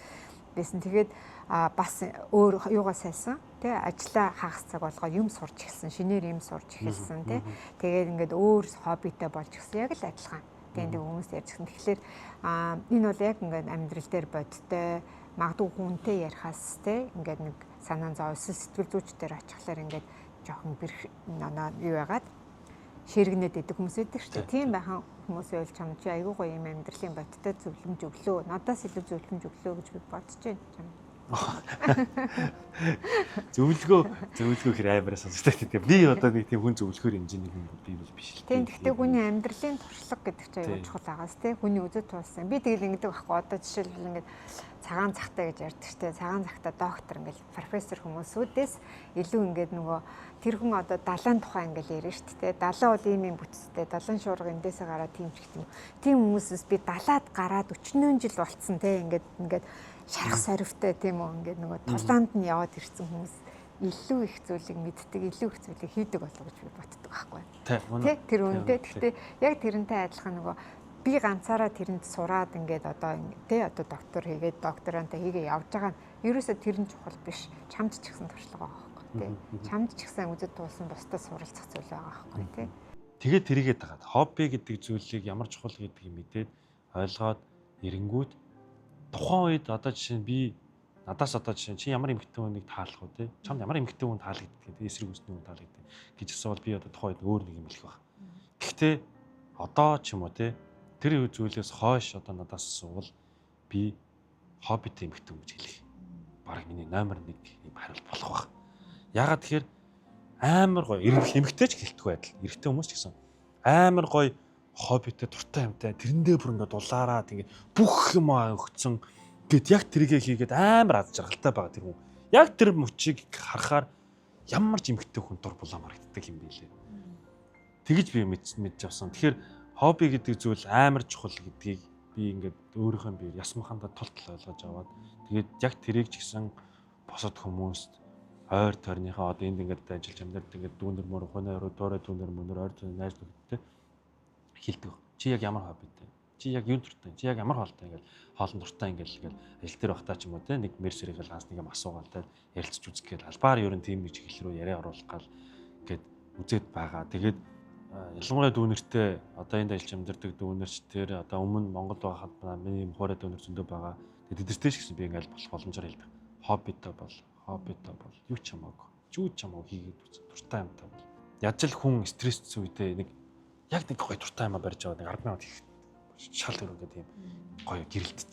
Бисэн тэгээд бас өөр юугаа сайлсан. Тэ ажиллаа хагас цаг болгоо юм сурч эхэлсэн. Шинээр юм сурч эхэлсэн. Тэ. Тэгээд ингээд өөр хоббитэй болж эхэлсэн. Яг л адилхан. Тэгээд хүмүүс ярьчихсан. Тэгэхээр энэ бол яг ингээд амьдрал дээр бодтой магадгүй хүнтэй ярихаас те ингээд нэг санаан зов эсвэл сэтгэл зүйчдэр очихлаар ингээд жоохон бэрх юу яагаад ширгэнэд идэг хүмүүс байдаг шүү дээ. Тийм байхан хүмүүс байвал чам чи айгүй гоё юм амьдралын бодтой зөвлөмж өглөө. Надаас илүү зөвлөмж өглөө гэж би бодож байна. Зөвлөгөө хэр аймараа сонсдог тийм. Би одоо нэг тийм хүн зөвлөхөр хэмжээний хүн би бол биш л. Тийм. Гэхдээ хүний амьдралын туршлага гэдэг чинь аюул чухал байгаас тийм. Хүний үзэл туулсан. Би тэгэл ингэдэг байхгүй. Одоо жишээлбэл ингээд цагаан цагтаа гэж ярьдаг шүү дээ. Цагаан цагтаа доктор ингээд профессор хүмүүсүүдээс илүү ингээд нөгөө тэр хүн одоо далайн тухай ингээд ярина шүү дээ. Далаа бол ийм бүтцтэй. Далайн шуурга эндээсээ гараад тийм ч гэх юм. Тийм хүмүүсээс би далаад гараад 40 жил болцсон тийм ингээд шарах саривтай тийм үү ингээд нөгөө тулаанд нь яваад ирсэн хүмүүс илүү их зүйлийг мэддэг, илүү их зүйлийг хийдэг болов гэж би боддог байхгүй. Тэ тэр үнэтэй. Гэхдээ яг тэрнтэй адилхан нөгөө би ганцаараа тэрэнд сураад ингээд одоо доктор хийгээд докторантаа хийгээ явж байгаа нь ерөөсөө тэр нь чухал биш. Чамд ч ихсэн туршлага байгаа байхгүй тий. Чамд ч ихсэн үзэл туулсан бусдад суралцах зүйл байгаа байхгүй тий. Тэгээд тэрийгээд тагаад хобби гэдэг зүйлийг ямар чухал гэдгийг мэдээд ойлгоод эренгүүд тухайн үед одоо жишээ нь би надаас одоо жишээ чи ямар эмэгтэй хүнийг таалах вэ те чамд ямар эмэгтэй хүн таалагддаг те эсрэг үсний хүн таалагддаг гэж асуувал би одоо тухайн үед өөр нэг юм хэлэх баг. Гэхдээ одоо ч юм уу те тэр зүйлээс хойш одоо надаас асуувал би хоббитэй эмэгтэй хүн гэж хэлэх. Бараг миний номер 1 юм хариулт болох баг. Ягаад тэгэхээр амар гоё эмэгтэй ч гэлтгүй байдал эрэгтэй хүмүүс ч гэсэн амар гоё хоббитэй дуртай юмтай тэрэндээ бүр ингээд дулаараа тэгээд бүх юм өгцөн гэд яг тэрийгээ хийгээд амар аз жаргалтай байгаа тэр хүн. Яг тэр мөчийг харахаар ямар ч эмхтэй хүн дур булаа марагддаг юм билээ. Тэгэж би мэдж авсан. Тэгэхээр хобби гэдэг зүйл амар чухал гэдгийг би ингээд өөрийнхөө биеэр яс махандаа тултал ойлгож аваад тэгээд яг тэрийг ч гэсэн босод хүмүүст ойр тойрныхаа одоо энд ингээд ажиллаж амьдардаг ингээд дүүнэр мөр хоноо дуурай дүүнэр мөнөр ойр тойрны найз нөхдөдтэй хэлдэг. Чи яг ямар хоббитэй? Чи яг юу дуртай? Чи яг ямар хоолтой ингээл хоолн дуртай ингээл ажил дээр багтаа ч юм уу те нэг мерсэрийг л ганц нэг юм асуугаал те ярилцж үзэх гээд албаар ер нь тийм нэг чиглэл рүү яриа оруулах гал гээд үзээд байгаа. Тэгээд ялангуяа дүүнэртэй одоо энд ажиллаж амьдардаг дүүнэрч тэр одоо өмнө Монгол байхад миний хуурай дүүнэр зөндөө байгаа. Тэгээд тэдэртэй ч гэсэн би ингээл болох боломжоор хэлдэг. Хоббитой бол юу ч хамаагүй. Юу ч хамаагүй хийгээд үз. Дуртай юмтай бол. Яаж л хүн стресстэй үедээ нэг яг нэг гоё дуртай юм барьж аваад нэг 10 минут хийх шал өрөөгээд юм гоё гэрэлтэж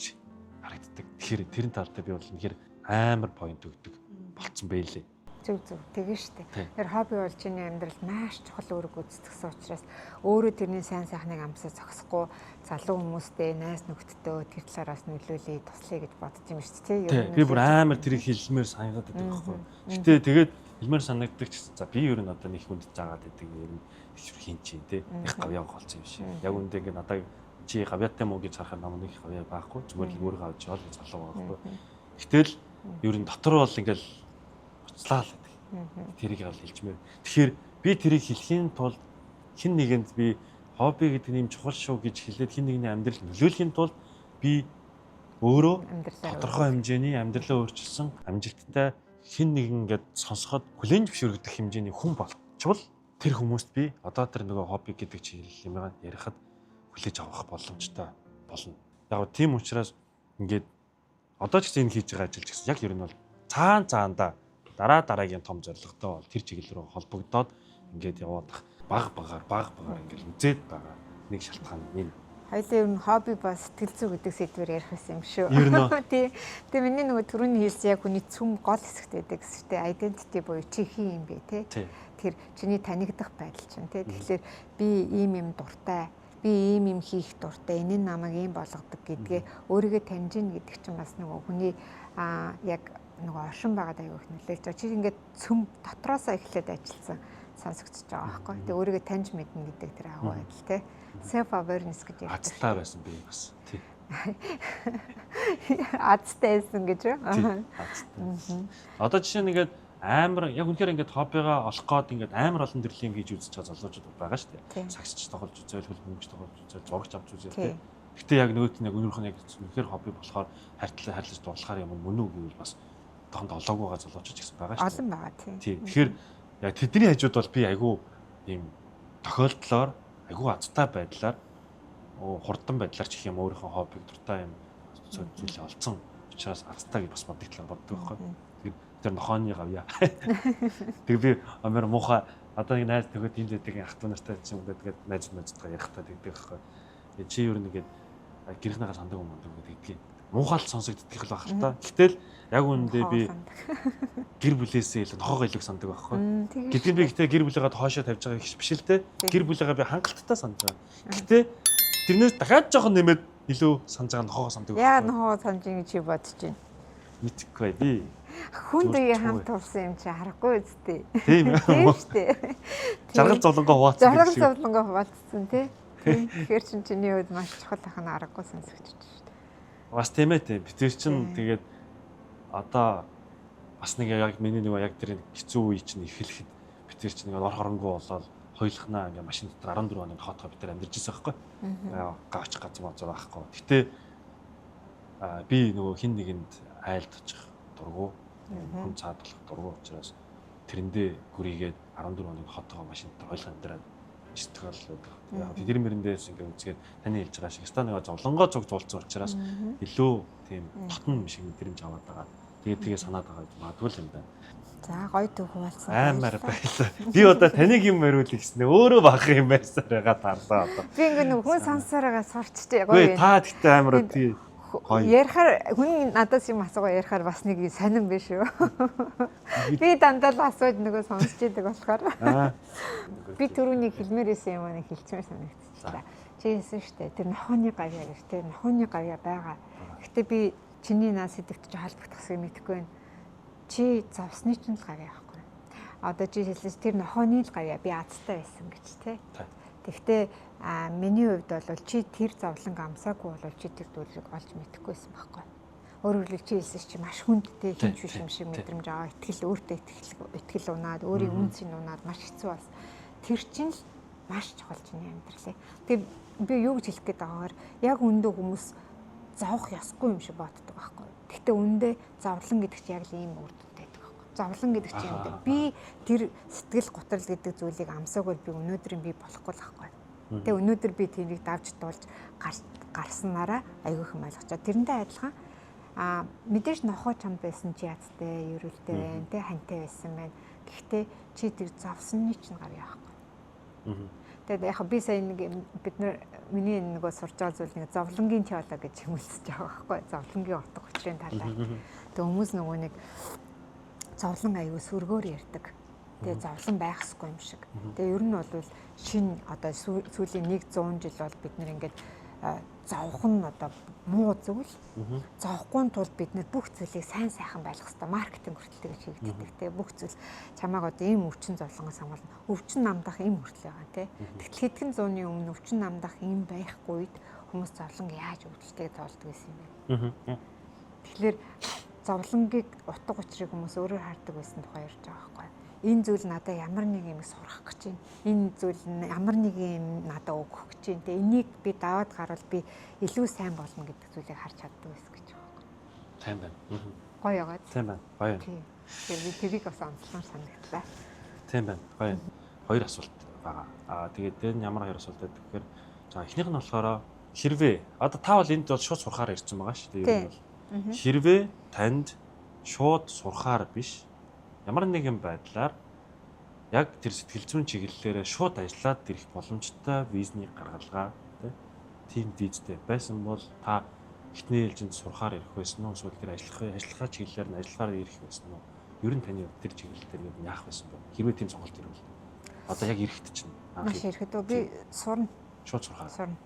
харагддаг. Тэгэхээр тэрэн талдаа би бол үнэхээр амар поинт өгдөг болцсон байлээ. Зөв тэгэн штэ. Тэр хобби бол чиний амьдралд маш чухал үүрэг гүйцэтгэсэн учраас өөрөө тэрний сайн сайхныг амсаа зогсохгүй залуу хүмүүстэй найз нөхдөдөө тэр талаараас нөлөөлөе туслая гэж бодож юм шүү дээ. Би бүр амар тэрийг хэлмээр санагдаад байдаг байхгүй. Гэтэ тэгээд хэлмээр санагддаг ч гэсэн за би ер нь одоо нэг хүнд заагаад байдаг ер нь ишвэр хийн чи те их гавьяа голцсон юм шиг. Яг үндэ ингээд надад чи гавьяатай муу гэж харахад намайг их гавьяа байхгүй зүгээр л өөрөө авч явал залуу байхгүй. Гэтэл ер нь дотор бол ингээд уцлаа л байдаг. Тэрийг бол хэлжмээр. Тэгэхээр би тэрийг хэлхийн тулд хэн нэгэнд би хобби гэдэг нь юм чухал шүү гэж хэлээд хэн нэгний амьдрал нөлөөлөхийн тулд би өөрөө тодорхой хэмжээний амьдралаа өөрчилсөн амжилттай хэн нэгэн ингээд сонсоход хүлээн зөвшөөрөгдөх хэмжээний хүн болчихвол тэр хүмүүст би одоо тэр нөгөө хобби гэдэг чиглэл юм ярихад хүлээж авах боломжтой болно. Яг тийм учраас ингээд одоо ч гэсэн энэ хийж байгаа ажил ч гэсэн яг ер нь бол цаанда дараагийн том зорилготой бол тэр чиглэл рүү холбогдоод ингээд яваад баг багаар ингээд үзээд байгаа нэг шалтгаан энэ. Хоёлаа ер нь хобби ба сэтгэл зүй гэдэг сэдвээр ярих гэсэн юм шүү. Ер нь Тэгээ миний нөгөө түрүүний хэлсэн яг хүний цөм гол хэсэгт байдаг гэсэн чинь identity буюу чи хин юм бэ те. Тэр чиний танигдах байдал чинь те. Тэгэхээр би ийм дуртай, би ийм хийх дуртай, энэ нь намайг ийм болгодог гэдгээ өөрийгөө таньж ийн гэдэг чинь бас нөгөө хүний яг нөгөө оршин байгаад аягүй их нөлөөлж байгаа. Чи ингээд цөм дотроосоо эхлээд ажилласан сонсогдож байгаа байхгүй. Тэгээ өөрийгөө таньж мэднэ гэдэг тэр агуу байдал те. Self awareness гэж ярьдаг. Азтай байсан би бас. Тий. Азтай байсан гэж үү? Азтай. Одоо жишээ нь ингээд амар яг үнэхээр ингээд хоббигаа олох гээд ингээд амар олон төрлийн юм хийж үзэж байгаа залуучууд байгаа шүү дээ. Сагсч тоглож үзэл, хөлбөмбөж тоглож үзэл, зурагч авч үзэл тий. Гэтэ яг нөгөөт нь яг өнөөх нь яг үнэхээр хобби болохоор харьцаж дуулахаар юм мөн үү гэвэл бас тоонд олоогүй байгаа залуучууд гэсэн байгаа шүү дээ. Олон байгаа тий. Тэгэхээр яг тэдний хажууд бол би айгүй ийм тохиолдлоор айгүй азтай байдлаар хурдан байдлаар ч их юм өөрийнхөө хоббиг дуртай юм зүйлээ олцсон учраас азтай гэж бас боддог байхгүй. Тэр нохооны гавья. Тэг би амар муухай одоо нэг найз төгөөд энэ лэдэг ах トゥ нартай ч юм уу тэгээд найзтайгаа ярихтаа тэгдэг байхгүй. Чи юу нэгээд гэрхнээгээ сандаг юм гэдэг. Муухай л сонсогддог л байх л та. Гэтэл яг үүндээ би гэр бүлээсээ илүү нохоогоо илүү сандаг байхгүй. Гэтэл би гэр бүлээгээ хоошоо тавьж байгаа их биш л те. Гэр бүлээгээ би хангалттай санаж байгаа. Гэтэ тэрнээс дахиад жоохон нэмээд илүү санаж байгаа нохоогоо сандаг. Яа нохоогоо санаж ингэ чи бодож байна. Мэдхгүй би. Хүнд үе хамт турсан юм чи харахгүй үстэй. Тийм үстэй. Жаргал зовлонгоо хуваацсан. Жаргал зовлонгоо хуваацсан тий. Тэгэхээр чиний үед маш чухал ахна аргагүй сонсогдож байна. Бас тийм ээ тийм. Би тэр чин тэгээд одоо бас нэг яг миний нөгөө яг тэр хэцүү үе чинь эхлэхэд би тэр чинь нэг ор хоронгоо болоод хоёулахнаа ингээ машин дотор 14 оны хотоо бид нар амьдарч байсан байхгүй. Гавч газар мозоо байхгүй. Гэтэ би нөгөө хин нэгэнд айлдчих дургу хүн цаадлах дургу учраас тэрэндээ гүрийгээд 14 оны хотоо машин дотор хоёулах амьдраад сэтгэл яг тэр мэрэндээс ингээ үзгээд таны хэлж байгаа шиг ста нэг зовлонгоо цуг зулцсан учраас илүү тийм дотн шиг мэдрэмж аваад байгаа. Тэгээ санаад байгаа магадгүй юм байна. За гоё төв хуваалцсан. Амар байлаа. Би одоо таныг юм яриулъя гэснээр өөрөө бах юм байсаар байгаа тарлаа одоо. Би ингээ нэг хүн сонсоор байгаа сурчтэй гоё юм. Та гэхдээ амар тий ярихаар хүн надаас юм асуугаа ярихаар бас нэг сонирн биш үү? Би дандаа л асууж нөгөө сонсч идэг болохоор. Би түрүүний хэлмээрээс юм нэг хэлцмээр санагдчихлаа. Чи хэлсэн шүү дээ. Тэр нохооны гавья гэж тэр нохооны гавья байгаа. Гэхдээ би чиний наа сэдвт чи холбогдохсыг мэдэхгүй байна. Чи зовсны чинь л гавья байхгүй. Одоо чи хэлсэн тэр нохооны л гавья би азтай байсан гэж тий. Тэгвэл миний хувьд бол чи тэр зовлон амсаагүй бол чи тэр зүйлийг олж мэдэхгүйсэн байхгүй. Өөрөөр хэлбэл чи хэлсэн чи маш хүндтэй хинч биш юм шиг мэдрэмж аваа. Итгэл өөртөө итгэл унаад өөрийн үнцийг унаад маш хэцүү бас. Тэр чинь л маш чухал чиний амьдралээ. Тэгээ би юу гэж хэлэх гээд байгаагаар яг өндөө хүмүүс зовох ёсгүй юм шиг боддог байхгүй. Гэхдээ өндөө зовлон гэдэг чинь яг л ийм үр дүнтэй байдаг байхгүй. Зовлон гэдэг чинь юм дээ. Би тэр сэтгэл готрол гэдэг зүйлийг амсаагүй би өнөөдрийн би болохгүй л байхгүй. Тэгээ өнөөдөр би тэрийг давж дуулж гарснараа айгүй их ойлгочоо. Тэрнтэй адилхан мэдээж нохоо чам байсан чи язтай, ерөөлтэй байна, тэ хантай байсан байна. Гэхдээ чи тэр зовсны чинь гав яахгүй. Тэгээд яг би сая нэг бид нар миний нөгөө сурч байгаа зүйл нэг зовлонгийн теологи гэж хэмэлсэж байгаа байхгүй. Зовлонгийн утга учирын талаар. Тэгээ хүмүүс нөгөө нэг зовлон аюу сүргөөр ярьдаг. Тэгээ зовлон байхсгүй юм шиг. Тэгээ ер нь бол шинэ одоо сүүлийн 100 жил бол бид нэр ингээд зовх нь одоо муу зүйл. Зовхгүй тул бид нэр бүх зүйлийг сайн сайхан байлгах хэрэгтэй. Маркетинг хүртэл гэж хийгддэг. Тэгээ бүх зүйл чамааг одоо ийм өвчин зовлонгоос хамгаална. Өвчин намдах ийм хүртэл байгаа тий. Тэгтэл хэдхэн зууны өмнө өвчин намдах ийм байхгүй үед хүмүүс зовлонг яаж өвдөлтөйг тоолдог гэсэн юм бэ? Тэгэхээр зовлонгийг утга учирыг хүмүүс өөрөөр хардаг байсан тухай ярьж байгаа байхгүй. Энэ зүйл надад ямар нэг юм сурах гэж байна. Энэ зүйл ямар нэг юм надад өгөх гэж байна. Тэгээ энийг би даваад гарвал би илүү сайн болно гэдэг зүйлийг харж чаддаг байсан гэж байна. Тийм байна. Гоё яагаад? Тийм байна. Гоё. Тэгээ би тэрийг бас онцлон санагдлаа. Тийм байна. Гоё. Хоёр асуулт байгаа. Тэгээд дээр нь ямар хоёр асуулт байдаг гэхээр за эхнийх нь болохоор хэрвээ одоо та бол энд бол шууд сурахаар ирсэн байгаа шүү дээ. Ер нь бол хэрвээ танд шууд сурахаар биш ямар нэгэн байдлаар яг тэр сэтгэл зүйн чиглэлээрээ шууд ажиллаад ирэх боломжтой визний гаргалгаа тийм визтэй байсан бол та эхний ээлжинд сурахаар ирэх байсан уу? Эсвэл тэр ажиллахаа чиглэлээр нь ажиллахаар ирэх байсан уу? Ер нь таны хувьд тэр чиглэл дээр нь яах байсан бэ? Хэрвээ тийм сонголт ирвэл одоо яг ирэхэд чинь маш ирэхэд би сурна. Шууд сурахаар. Сурна.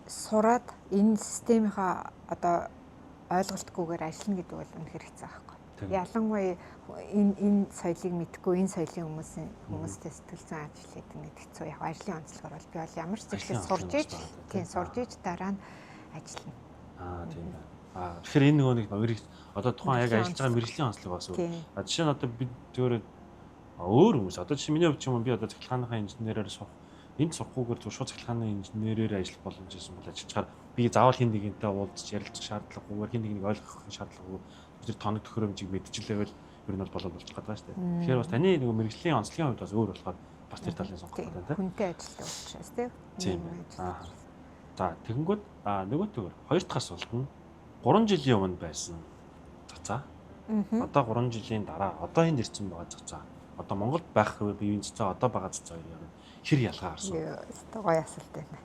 Сураад энэ системийнхаа одоо ойлголтгүйгээр ажиллана гэдэг бол үнэхээр хэцүү байхгүй. Ялангуяа энэ соёлыг мэдгүй энэ соёлын хүмүүстэй сэтгэл зүйн ажил хийдэг нь хэцүү. Яг ажлын онцлогоор бол би бол ямар ч зүйлээ сурж иж дараа нь ажиллана. Тийм байна. Тэгэхээр энэ нөгөө нэг хоёрыг одоо тухайн яг ажиллаж байгаа мэргэжлийн онцлог бас өөр. Жишээ нь одоо бид зөвхөн өөр хүмүүс одоо жишээ миний хувьд ч юм би одоо цахилгааныхаа инженерээр сурах энд сурахгүйгээр зөв шууд цахилгааны инженерээр ажиллах боломж байсан бол ажиллахаар би заавал хин нэгэнтэй уулзч ярилцах шаардлагагүйгээр хин нэгнийг ойлгох шаардлагагүй тэр тоног төхөөрөмжийг мэдчихлээвэл ер нь бол болоод болчих гэдэг байна шүү дээ. Тэгэхээр бас таны нөгөө мэргэжлийн онцлогийн хувьд бас өөр болохоор бас тэр талын сонгох гэдэг байна тийм. Хүнтэй ажилтдаг учраас тийм. За тэгэнгүүт нөгөөтэйгээр хоёр дахь асуулт нь 3 жилийн өмнө байсан цацаа. Одоо 3 жилийн дараа одоо энд ирсэн байгаа цацаа. Одоо Монголд байх биеийн цацаа одоо байгаа цацаа хоёр хэр ялгаа гарсан. Гоё асуулт байна.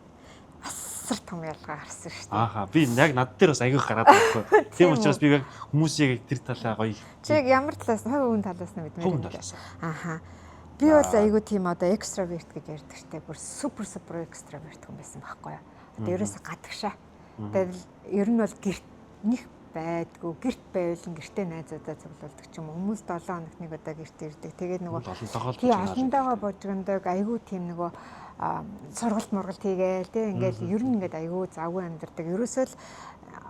Асар том ялгаа гарсан шүү дээ. Би яг над дээр бас аягүйх гараад байхгүй. Тийм учраас би яг хүмүүсийг тэр талаа гоё. Чи яг ямар талаас нь хувь хүн талаас нь мэдмээр. Хувь талаас. Би бол айгүй тийм одоо экстраверт гэж ярьдаг штеп. Бүр супер экстраверт хүн байсан байхгүй юу. Одоо ерөөсө гадагшаа. Тэгэл ер нь бол гэрт них байдгүй. Гэрт байвал гэртээ найзуудаа цуглуулдаг ч юм уу. Хүмүүс 7 хоногт нэг удаа гэрт ирдэг. Тэгээд нөгөө олонтойгоо божгондог айгүй тийм нөгөө сургалт мургалт хийгээл тийм ингээл ер нь ингээд айгүй завгүй амьдардаг. Ерөөсөө л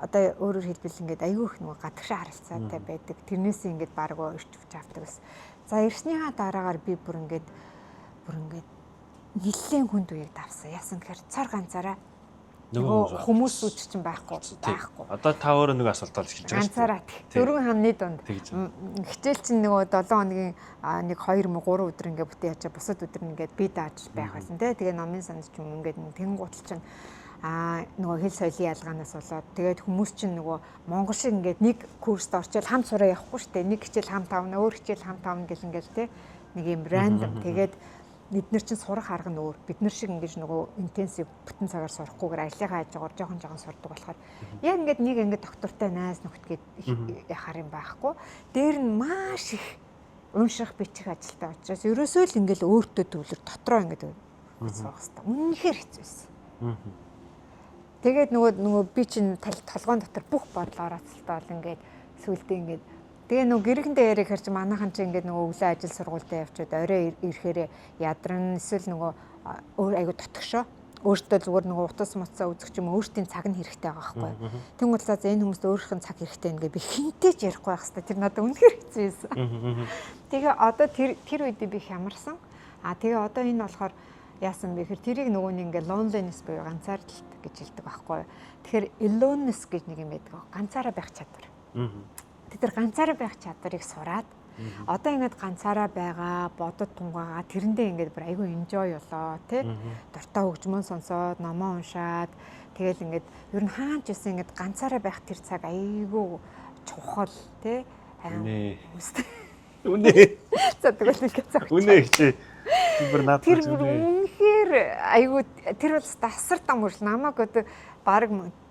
одоо өөрөөр хэлбэл ингээд айгүй их нөгөө гадагшаа харилцаатай байдаг. Тэрнээс ингээд баргуу ирчвч авдаг ус. За ирснийхаа дараагаар би бүр ингээд нэлээд хүнд үеийг давсан. Яасан гэхээр цар ганцаараа нөгөө хүмүүс үуч чинь байхгүй. Одоо та өөрөө нэг асуулт олж эхэлж байгаа шүү. Ганцаараа дөрвөн хамны донд. Хичээл чинь нөгөө 7 хоногийн нэг 2 мө 3 өдөр ингээд бүтээ ячаа бусад өдөр ингээд бие дааж байх байсан тий. Тэгээ номын санд ч юм ингээд тэнгуутал чинь нөгөө хэл соёлын ялгаанаас болоод тэгээд хүмүүс чинь нөгөө монгол шиг ингээд нэг курст орчоод хамт сураа явахгүй шүү дээ. Нэг хичээл хамт авна, өөр хичээл хамт авна гэл ингээд тий. Нэг юм рандом тэгээд бид нар чинь сурах арга нь өөр. Бид нар шиг ингэж нөгөө интенсив бүтэн цагаар сурахгүйгээр ажлынхаа хажуугаар жоохон сурдаг болохоор яг ингээд нэг ингээд доктортой найз нөхдөд яхаар юм байхгүй. Дээр нь маш их унших бичих ажилтай учраас ерөөсөө л ингээд өөртөө төвлөр дотроо ингээд суух хэрэгтэй. Үнэхээр хэцүүсэн. Тэгээд нөгөө би чинь толгойн дотор бүх бодлоо орооцолтой бол ингээд сүулдэ ингээд тэгээ нөгөө гэрхэндээ яриахэр чи манайхан чи ингээд нөгөө өглөө ажил сургуультай явчаад орой ирэхээр ядран эсвэл нөгөө өөр айгу дотгошоо өөртөө зүгээр нөгөө утас муцаа үзэх юм өөртөө цаг нь хэрэгтэй байгаа байхгүй. Тэнгуул за энэ хүмүүст өөрийнх нь цаг хэрэгтэй нэгэ би хинтэй ч ярихгүй байх хэвээр тэр надад үнэхээр хэцүү байсан. Тэгээ одоо тэр үед би хямарсан. Тэгээ одоо энэ болохоор яасан бэ гэхээр тэрийг нөгөө нэг ингээд loneliness буюу ганцаардалт гэж хэлдэг байхгүй. Тэгэхээр aloneness гэж нэг юм байдаг. Ганцаараа байх чадвар. Тэр ганцаараа байх чадварыг сураад одоо ингээд ганцаараа байгаа, бодод тунгаагаа тэрэндээ ингээд бүр айгүй enjoy болоо тий. Дуртай хөгжмөн сонсоод, номоо уншаад тэгэл ингээд ер нь хаач гэсэн ингээд ганцаараа байх тэр цаг айгүй чухал тий. Үнэ. За тэгвэл ингээд цаг. Үнэ гэж. Бүр надад тэр үнэхээр айгүй тэр бол тасар дам үрл намайг одоо баг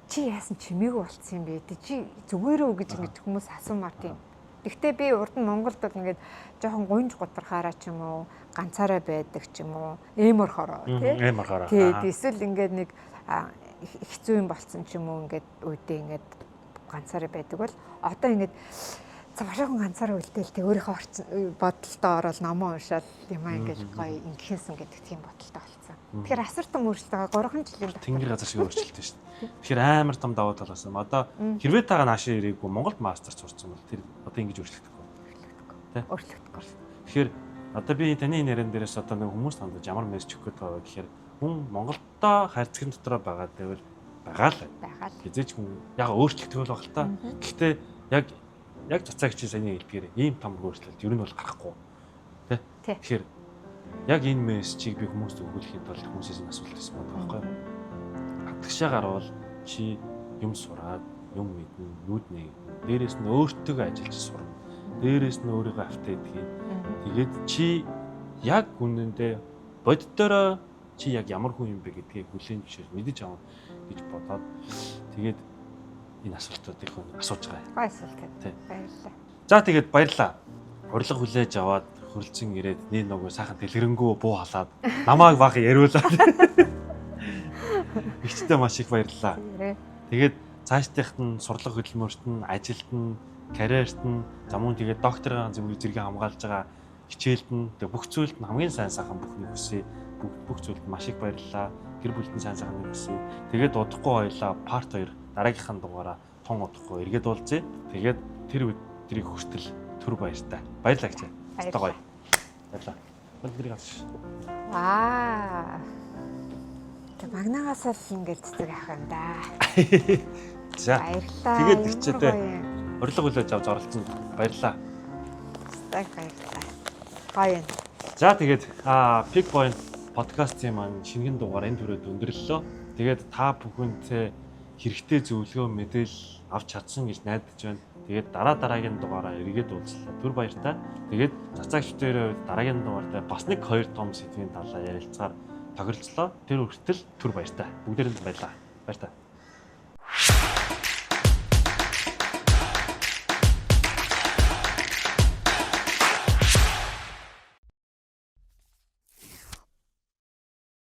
чи яасан чимээгүй болцсон юм бэ? Чи зүгээрөө гэж ингэж хүмүүс асуумаар тийм. Гэхдээ би урд нь Монголд бол ингээд жоохон гунж гутрахаараа ч юм уу, ганцаараа байдаг ч юм уу, эморхороо тий. Эморхороо. Тий, эсвэл ингээд нэг хэцүү юм болцсон ч юм уу ингээд үедээ ингээд ганцаараа байдаг бол одоо ингээд цаашаахан ганцаараа үлдээл тэг өөрийнхөө бодолтой ороод номоо уншаад юмаа ингээд гоё ингэхээсэн гэдэг тийм бодолтой болцсон. Тэгэхээр асар том өөрчлөлт байгаа 3 жилийн дотор. Тэнгэр газар шиг өөрчлөлт шүү дээ. Тэгэхээр амар том давуу тал болсон. Одоо хэрвээ тагаа наашаа ирээгүй Монголд мастерч сурсан бол тэр одоо ингэж өөрчлөгдөхгүй. Тэ? Өөрчлөгдөхгүй. Тэгэхээр одоо би таны нэрэн дээрээс одоо нэг хүмүүс тандаж ямар мессеж өгөх гээд байгаа гэхээр хүн Монголдоо хайрцагын дотроо байгаа гэвэл байгаа л байгаа. Хизээч хүн яг өөрчлөлтгүй л баг л та. Гэхдээ яг цацаа гэж саяны хэлдгээр ийм том өөрчлөлт ер нь бол гарахгүй. Тэ? Тэгэхээр яг энэ мессежийг би хүмүүст өгүүлэхийн тулд хүмүүсээс асуулт байсан байгаа байхгүй юу? Тэгшээгээр бол чи юм сураад, юм мэднэ, нүд нэгнэ. Дээрээс нь өөртөө ажиллаж сурна. Дээрээс нь өөрийгөө автаа идэх. Тэгээд чи яг үнэндээ боддороо чи яг ямар хүн юм бэ гэдгийг хүлээн зөвшөөрч мэдэж авах гэж бодоод тэгээд энэ асуултуудыг асууж байгаа. Гой асуулт. Баярлалаа. За тэгээд баярлалаа. Урилга хүлээж аваад хөрөлцөн ирээд нэг нөгөө сайхан дэлгэрэнгүү буу халаад намайг баг яриулаад. Ихтэй маш их баярлалаа. Тэгээд цаашдынхт нь сурлага хөдөлмөрт нь, ажилд нь, карьерт нь, за мөн тэгээд докторын зэрэг хамгаалж байгаа хичээлд нь бүх зүйлд нь хамгийн сайн сайхан бүхнийг хүсье. Бүх зүйлд маш их баярлалаа. Гэр бүлтэн сайн сайхныг хүсье. Тэгээд удахгүй хоёлаа part 2 дараагийнхаа дугаараа тун удахгүй эргээд уулзъя. Тэгээд тэр өдрийг хүртэл түр баяртай. Баярлалаа гэж. Баярлалаа. Баярлалаа. Өнөөдрийг авч. Тэг магнагаас л ингэж цэцэг авах юм да. За. Баярлалаа. Тэгээд ихчээдээ урилга хүлээж авч оролцсон. Баярлалаа. Баярлалаа. Гоё. За тэгээд Pick Point подкастын маань шинэхэн дугаар энэ төрөд өндөрлөлөө. Тэгээд та бүхэнтэй хэрэгтэй зөвлөгөө мэдээлэл авч чадсан гэж найдаж байна. Тэгээд дараагийн дугаараа эргээд уулзлаа. Түр баяртай. Тэгээд цацаагчдын дараагийн дугаартай бас нэг 2 том сэдвийн талаар ярилцгаар тохиролцлоо. Тэр хүртэл түр баяртай. Бүгдээрэнд баярлалаа. Баяртай.